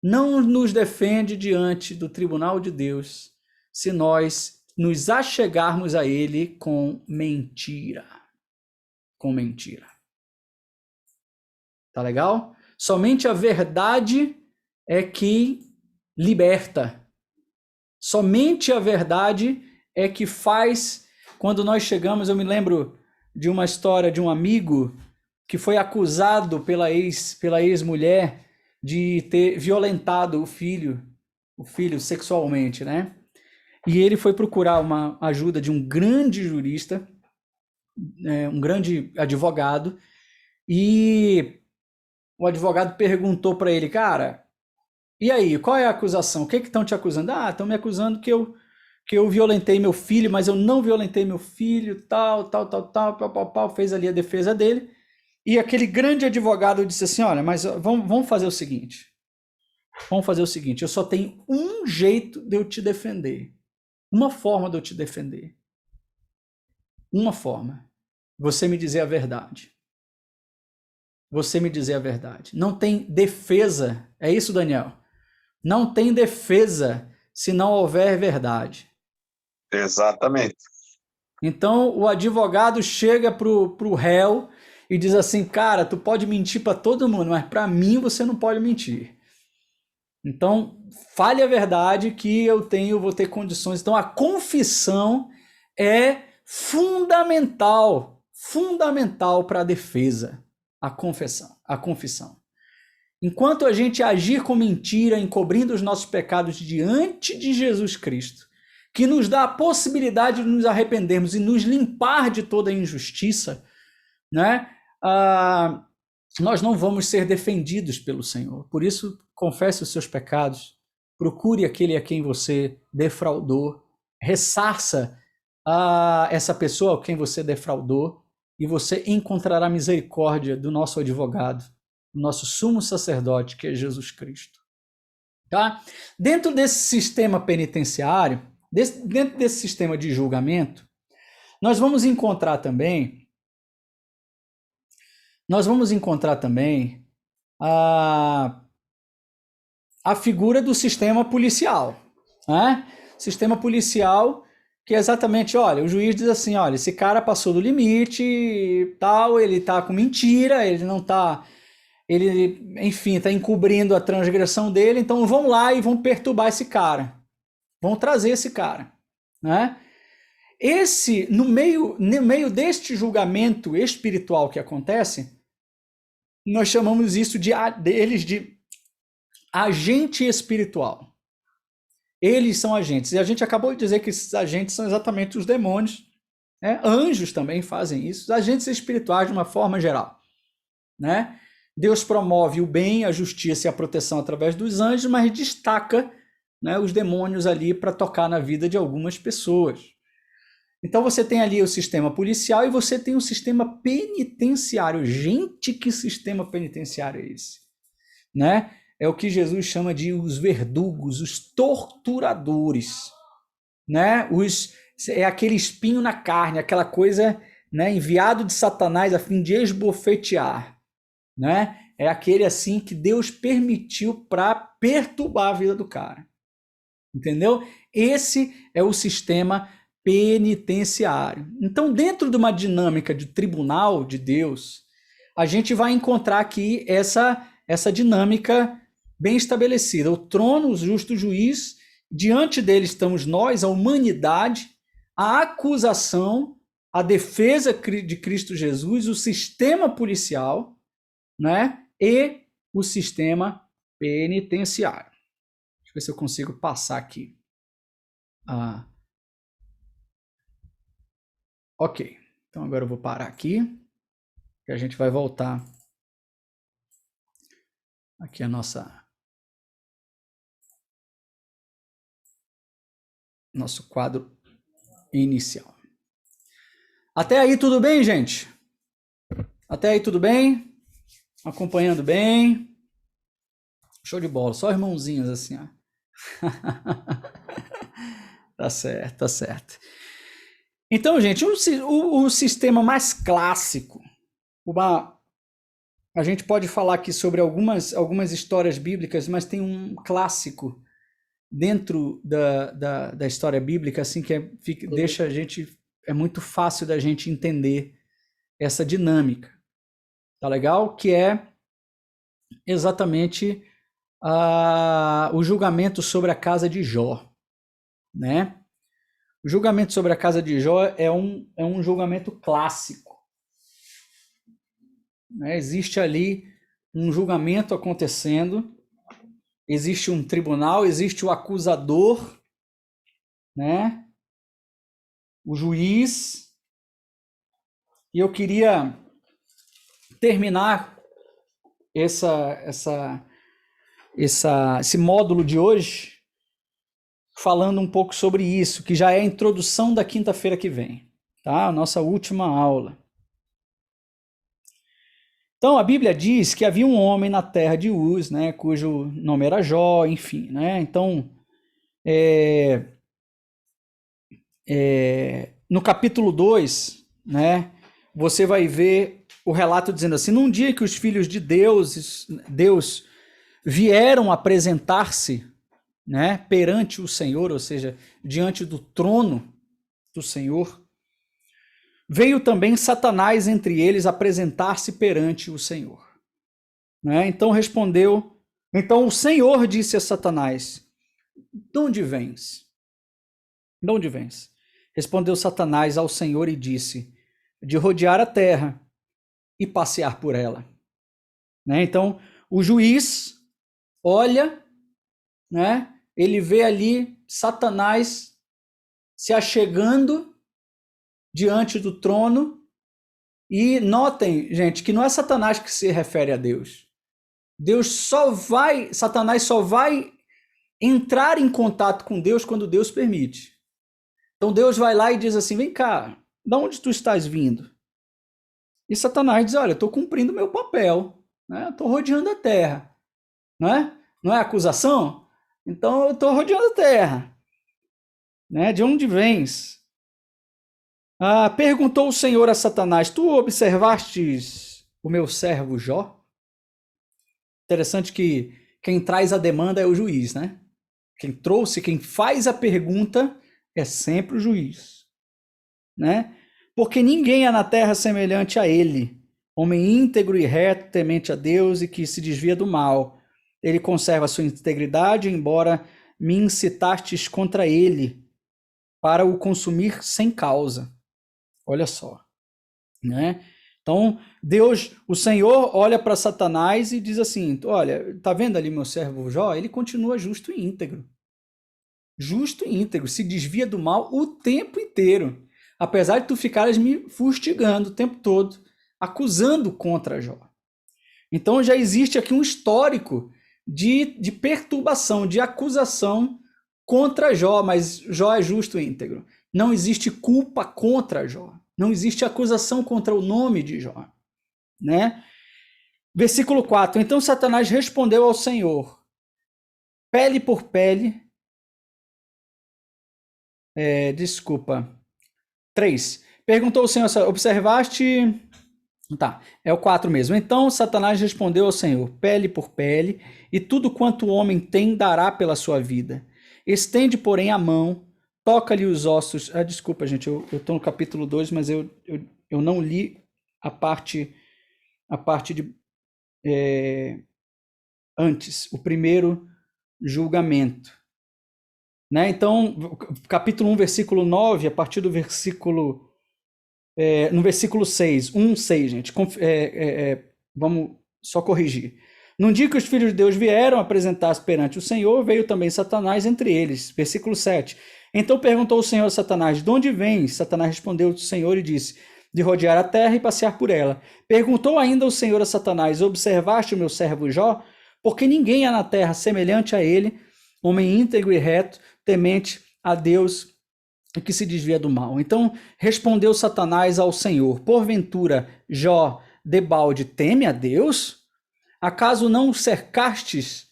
não nos defende diante do tribunal de Deus, se nós nos achegarmos a ele com mentira. Com mentira. Tá legal? Somente a verdade é que liberta. Somente a verdade é que faz. Quando nós chegamos, eu me lembro de uma história de um amigo que foi acusado pela ex-mulher de ter violentado o filho sexualmente, né? E ele foi procurar uma ajuda de um grande jurista, um grande advogado, e o advogado perguntou para ele, cara, e aí, qual é a acusação? O que estão te acusando? Ah, estão me acusando que eu violentei meu filho, mas eu não violentei meu filho, tal, fez ali a defesa dele. E aquele grande advogado disse assim, olha, mas vamos fazer o seguinte. Vamos fazer o seguinte, eu só tenho um jeito de eu te defender. Uma forma de eu te defender. Uma forma. Você me dizer a verdade. Você me dizer a verdade. Não tem defesa. É isso, Daniel? Não tem defesa se não houver verdade. Exatamente. Então, o advogado chega pro réu e diz assim, cara, tu pode mentir para todo mundo, mas para mim você não pode mentir. Então, fale a verdade que eu vou ter condições. Então, a confissão é fundamental para a defesa, a confissão. Enquanto a gente agir com mentira, encobrindo os nossos pecados diante de Jesus Cristo, que nos dá a possibilidade de nos arrependermos e nos limpar de toda a injustiça, né? Nós não vamos ser defendidos pelo Senhor. Por isso, confesse os seus pecados, procure aquele a quem você defraudou, ressarça a essa pessoa a quem você defraudou e você encontrará misericórdia do nosso advogado, do nosso sumo sacerdote, que é Jesus Cristo. Tá? Dentro desse sistema penitenciário, dentro desse sistema de julgamento, nós vamos encontrar também a figura do sistema policial, né? Sistema policial que é exatamente, olha, o juiz diz assim, olha, esse cara passou do limite, tal, ele tá com mentira, ele não tá, ele, enfim, tá encobrindo a transgressão dele, então vão lá e vão perturbar esse cara, vão trazer esse cara, né? No meio deste julgamento espiritual que acontece, nós chamamos isso deles de agente espiritual. Eles são agentes. E a gente acabou de dizer que esses agentes são exatamente os demônios. Né? Anjos também fazem isso. Os agentes espirituais de uma forma geral. Né? Deus promove o bem, a justiça e a proteção através dos anjos, mas destaca, né, os demônios ali para tocar na vida de algumas pessoas. Então você tem ali o sistema policial e você tem o sistema penitenciário. Gente, que sistema penitenciário é esse? Né? É o que Jesus chama de os verdugos, os torturadores, né? É aquele espinho na carne, aquela coisa, né, enviado de Satanás a fim de esbofetear, né? É aquele assim que Deus permitiu para perturbar a vida do cara, entendeu? Esse é o sistema penitenciário. Então, dentro de uma dinâmica de tribunal de Deus, a gente vai encontrar aqui essa dinâmica bem estabelecida. O trono, o justo juiz, diante dele estamos nós, a humanidade, a acusação, a defesa de Cristo Jesus, o sistema policial, né? E o sistema penitenciário. Deixa eu ver se eu consigo passar aqui. Ok. Então agora eu vou parar aqui, que a gente vai voltar aqui a nosso quadro inicial. Até aí tudo bem, gente? Até aí tudo bem? Acompanhando bem? Show de bola, só irmãozinhos assim, ó. Tá certo, tá certo. Então, gente, o sistema mais clássico, a gente pode falar aqui sobre algumas histórias bíblicas, mas tem um clássico dentro da história bíblica, assim, que deixa a gente, é muito fácil da gente entender essa dinâmica, tá legal? Que é exatamente o julgamento sobre a casa de Jó, né? O julgamento sobre a casa de Jó é um julgamento clássico, né? Existe ali um julgamento acontecendo, existe um tribunal, existe o acusador, né? O juiz. E eu queria terminar esse módulo de hoje falando um pouco sobre isso, que já é a introdução da quinta-feira que vem, tá? A nossa última aula. Então, a Bíblia diz que havia um homem na terra de Uz, né, cujo nome era Jó, enfim, né? Então, no capítulo 2, né, você vai ver o relato dizendo assim: num dia que os filhos de Deus vieram apresentar-se, né, perante o Senhor, ou seja, diante do trono do Senhor, veio também Satanás entre eles apresentar-se perante o Senhor. Né? Então o Senhor disse a Satanás: de onde vens? De onde vens? Respondeu Satanás ao Senhor e disse: de rodear a terra e passear por ela. Né? Então, o juiz olha, né? Ele vê ali Satanás se achegando diante do trono. E notem, gente, que não é Satanás que se refere a Deus. Satanás só vai entrar em contato com Deus quando Deus permite. Então Deus vai lá e diz assim: vem cá, de onde tu estás vindo? E Satanás diz: olha, eu estou cumprindo meu papel, né? Estou rodeando a terra. Não é acusação? Então eu estou rodeando a terra. Né? De onde vens? Perguntou o Senhor a Satanás: Tu observastes o meu servo Jó? Interessante que quem traz a demanda é o juiz, né? Quem faz a pergunta é sempre o juiz, né? Porque ninguém há na terra semelhante a ele, homem íntegro e reto, temente a Deus e que se desvia do mal. Ele conserva a sua integridade, embora me incitastes contra ele para o consumir sem causa. Olha só, né? Então, Deus, o Senhor olha para Satanás e diz assim: olha, tá vendo ali meu servo Jó? Ele continua justo e íntegro. Justo e íntegro, se desvia do mal o tempo inteiro. Apesar de tu ficares me fustigando o tempo todo, acusando contra Jó. Então já existe aqui um histórico de perturbação, de acusação contra Jó, mas Jó é justo e íntegro. Não existe culpa contra Jó. Não existe acusação contra o nome de Jó. Né? Versículo 4. Então Satanás respondeu ao Senhor: pele por pele. 3. Perguntou o Senhor: observaste... Tá, é o 4 mesmo. Então Satanás respondeu ao Senhor: pele por pele, e tudo quanto o homem tem dará pela sua vida. Estende, porém, a mão, toca-lhe os ossos. Desculpa, gente, eu estou no capítulo 2, mas eu não li a parte de antes, o primeiro julgamento. Né? Então, capítulo 1, versículo 9, a partir do versículo... no versículo 6, 1:6, gente, vamos só corrigir. Num dia que os filhos de Deus vieram apresentar-se perante o Senhor, veio também Satanás entre eles. Versículo 7. Então perguntou o Senhor a Satanás: de onde vens? Satanás respondeu ao Senhor e disse: de rodear a terra e passear por ela. Perguntou ainda o Senhor a Satanás: observaste o meu servo Jó? Porque ninguém há na terra semelhante a ele, homem íntegro e reto, temente a Deus e que se desvia do mal. Então respondeu Satanás ao Senhor: porventura Jó debalde teme a Deus? Acaso não o cercastes,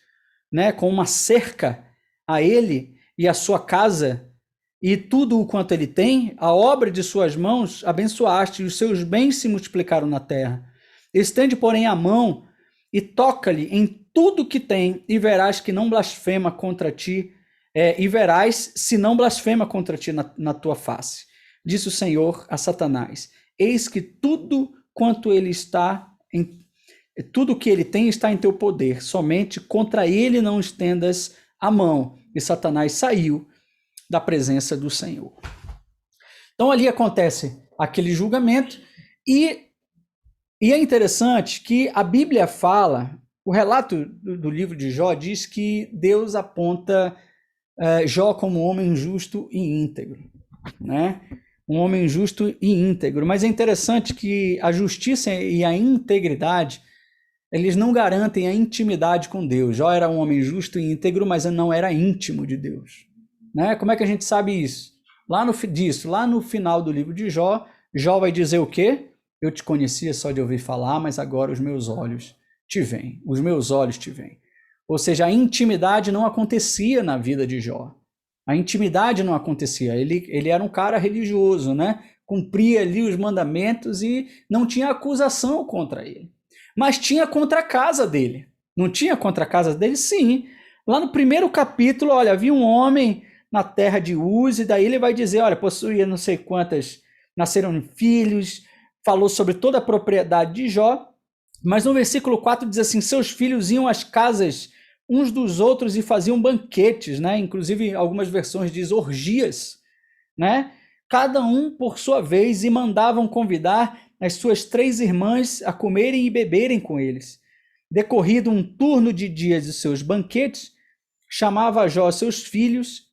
né, com uma cerca a ele e a sua casa e tudo o quanto ele tem? A obra de suas mãos abençoaste e os seus bens se multiplicaram na terra. Estende, porém, a mão e toca-lhe em tudo que tem e verás que não blasfema contra ti, e verás se não blasfema contra ti na tua face. Disse o Senhor a Satanás: eis que tudo quanto ele está tudo que ele tem está em teu poder, somente contra ele não estendas a mão. E Satanás saiu da presença do Senhor. Então ali acontece aquele julgamento e é interessante que a Bíblia fala, o relato do livro de Jó diz que Deus aponta Jó como um homem justo e íntegro, né? Um homem justo e íntegro. Mas é interessante que a justiça e a integridade, eles não garantem a intimidade com Deus. Jó era um homem justo e íntegro, mas não era íntimo de Deus. Né? Como é que a gente sabe isso? Lá no final do livro de Jó, Jó vai dizer o quê? Eu te conhecia só de ouvir falar, mas agora os meus olhos te veem. Os meus olhos te veem. Ou seja, a intimidade não acontecia na vida de Jó. A intimidade não acontecia. Ele era um cara religioso, né? Cumpria ali os mandamentos e não tinha acusação contra ele. Mas tinha contra a casa dele. Não tinha contra a casa dele? Sim. Lá no primeiro capítulo, olha, havia um homem na terra de Uz, e daí ele vai dizer, olha, possuía não sei quantas, nasceram filhos, falou sobre toda a propriedade de Jó, mas no versículo 4 diz assim, seus filhos iam às casas uns dos outros e faziam banquetes, né? Inclusive algumas versões diz orgias, né? Cada um por sua vez, e mandavam convidar as suas 3 irmãs a comerem e beberem com eles. Decorrido um turno de dias de seus banquetes, chamava Jó a seus filhos,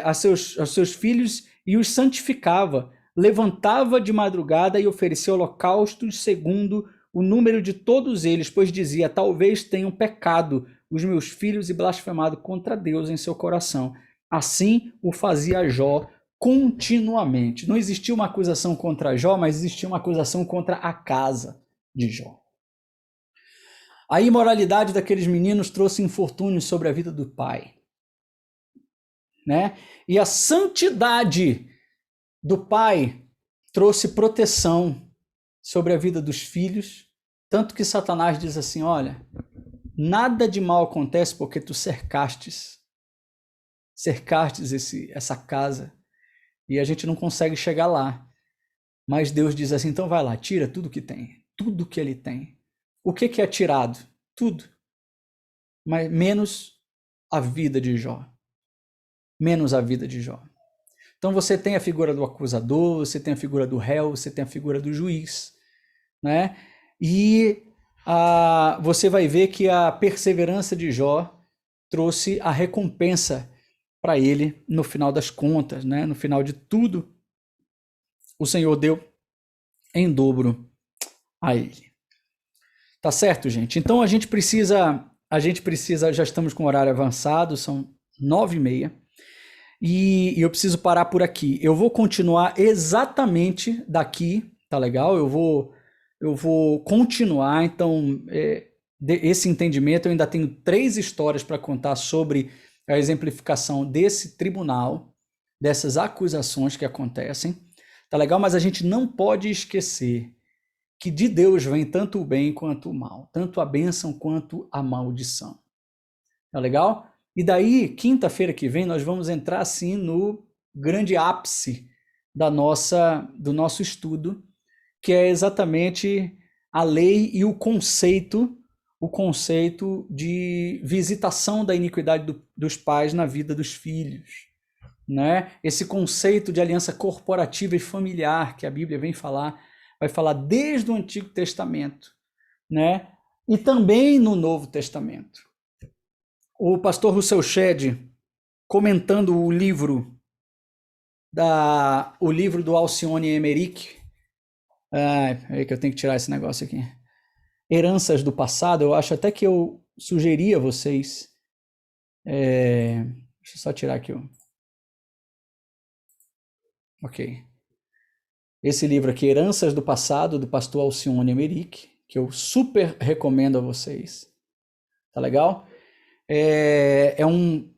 a seus filhos e os santificava. Levantava de madrugada e oferecia holocaustos segundo o número de todos eles, pois dizia, talvez tenham pecado os meus filhos e blasfemado contra Deus em seu coração. Assim o fazia Jó continuamente. Não existia uma acusação contra Jó, mas existia uma acusação contra a casa de Jó. A imoralidade daqueles meninos trouxe infortúnio sobre a vida do pai, né? E a santidade do pai trouxe proteção sobre a vida dos filhos, tanto que Satanás diz assim, olha, nada de mal acontece porque tu cercastes essa casa e a gente não consegue chegar lá. Mas Deus diz assim, então vai lá, tira tudo que tem, tudo que ele tem. O que é tirado? Tudo. Mas menos a vida de Jó. Menos a vida de Jó. Então você tem a figura do acusador, você tem a figura do réu, você tem a figura do juiz, né? E você vai ver que a perseverança de Jó trouxe a recompensa para ele no final das contas, né? No final de tudo, o Senhor deu em dobro a ele. Tá certo, gente? Então a gente precisa, já estamos com o horário avançado, são 9h30, e eu preciso parar por aqui. Eu vou continuar exatamente daqui, tá legal? Eu vou continuar, então, esse entendimento. Eu ainda tenho 3 histórias para contar sobre a exemplificação desse tribunal, dessas acusações que acontecem, tá legal? Mas a gente não pode esquecer que de Deus vem tanto o bem quanto o mal, tanto a bênção quanto a maldição. Tá legal? E daí, quinta-feira que vem, nós vamos entrar assim no grande ápice do nosso estudo, que é exatamente a lei e o conceito de visitação da iniquidade dos pais na vida dos filhos, né? Esse conceito de aliança corporativa e familiar que a Bíblia vai falar desde o Antigo Testamento, né? E também no Novo Testamento. O pastor Russell Shedd, comentando o livro do Alcione Emerick, peraí que eu tenho que tirar esse negócio aqui, Heranças do Passado, eu acho até que eu sugeri a vocês, deixa eu só tirar aqui, ok, esse livro aqui, Heranças do Passado, do pastor Alcione Emerick, que eu super recomendo a vocês, tá legal? É um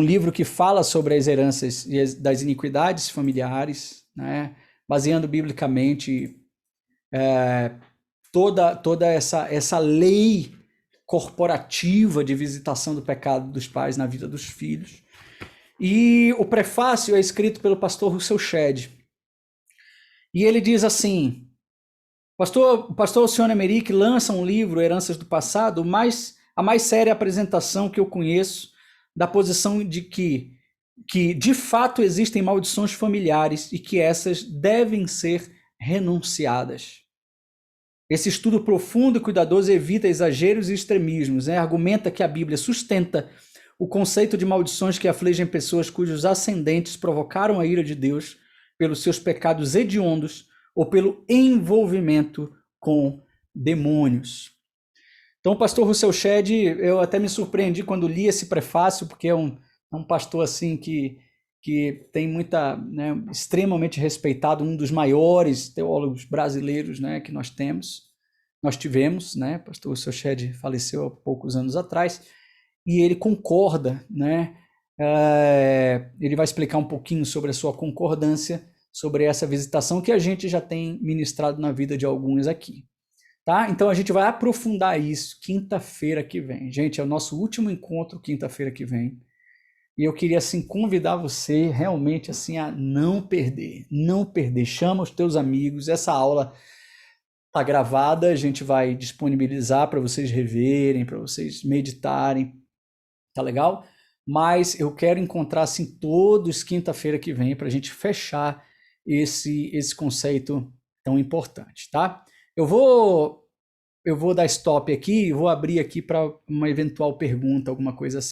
livro que fala sobre as heranças e das iniquidades familiares, né? Baseando biblicamente toda essa lei corporativa de visitação do pecado dos pais na vida dos filhos. E o prefácio é escrito pelo pastor Russell Shedd. E ele diz assim, o pastor Alcione Emerick lança um livro, Heranças do Passado, a mais séria apresentação que eu conheço da posição de que de fato existem maldições familiares e que essas devem ser renunciadas. Esse estudo profundo e cuidadoso evita exageros e extremismos, né? Argumenta que a Bíblia sustenta o conceito de maldições que afligem pessoas cujos ascendentes provocaram a ira de Deus pelos seus pecados hediondos ou pelo envolvimento com demônios. Então, o pastor Russell Shedd, eu até me surpreendi quando li esse prefácio, porque é um pastor assim que tem muita, né, extremamente respeitado, um dos maiores teólogos brasileiros, né, que nós tivemos, né, o pastor Russell Shedd faleceu há poucos anos atrás, e ele concorda, né, ele vai explicar um pouquinho sobre a sua concordância, sobre essa visitação que a gente já tem ministrado na vida de alguns aqui. Tá? Então a gente vai aprofundar isso quinta-feira que vem. Gente, é o nosso último encontro quinta-feira que vem. E eu queria assim convidar você realmente assim a não perder. Chama os teus amigos. Essa aula tá gravada, a gente vai disponibilizar para vocês reverem, para vocês meditarem. Tá legal? Mas eu quero encontrar assim todos quinta-feira que vem para a gente fechar esse conceito tão importante, tá? Eu vou dar stop aqui e vou abrir aqui para uma eventual pergunta, alguma coisa assim.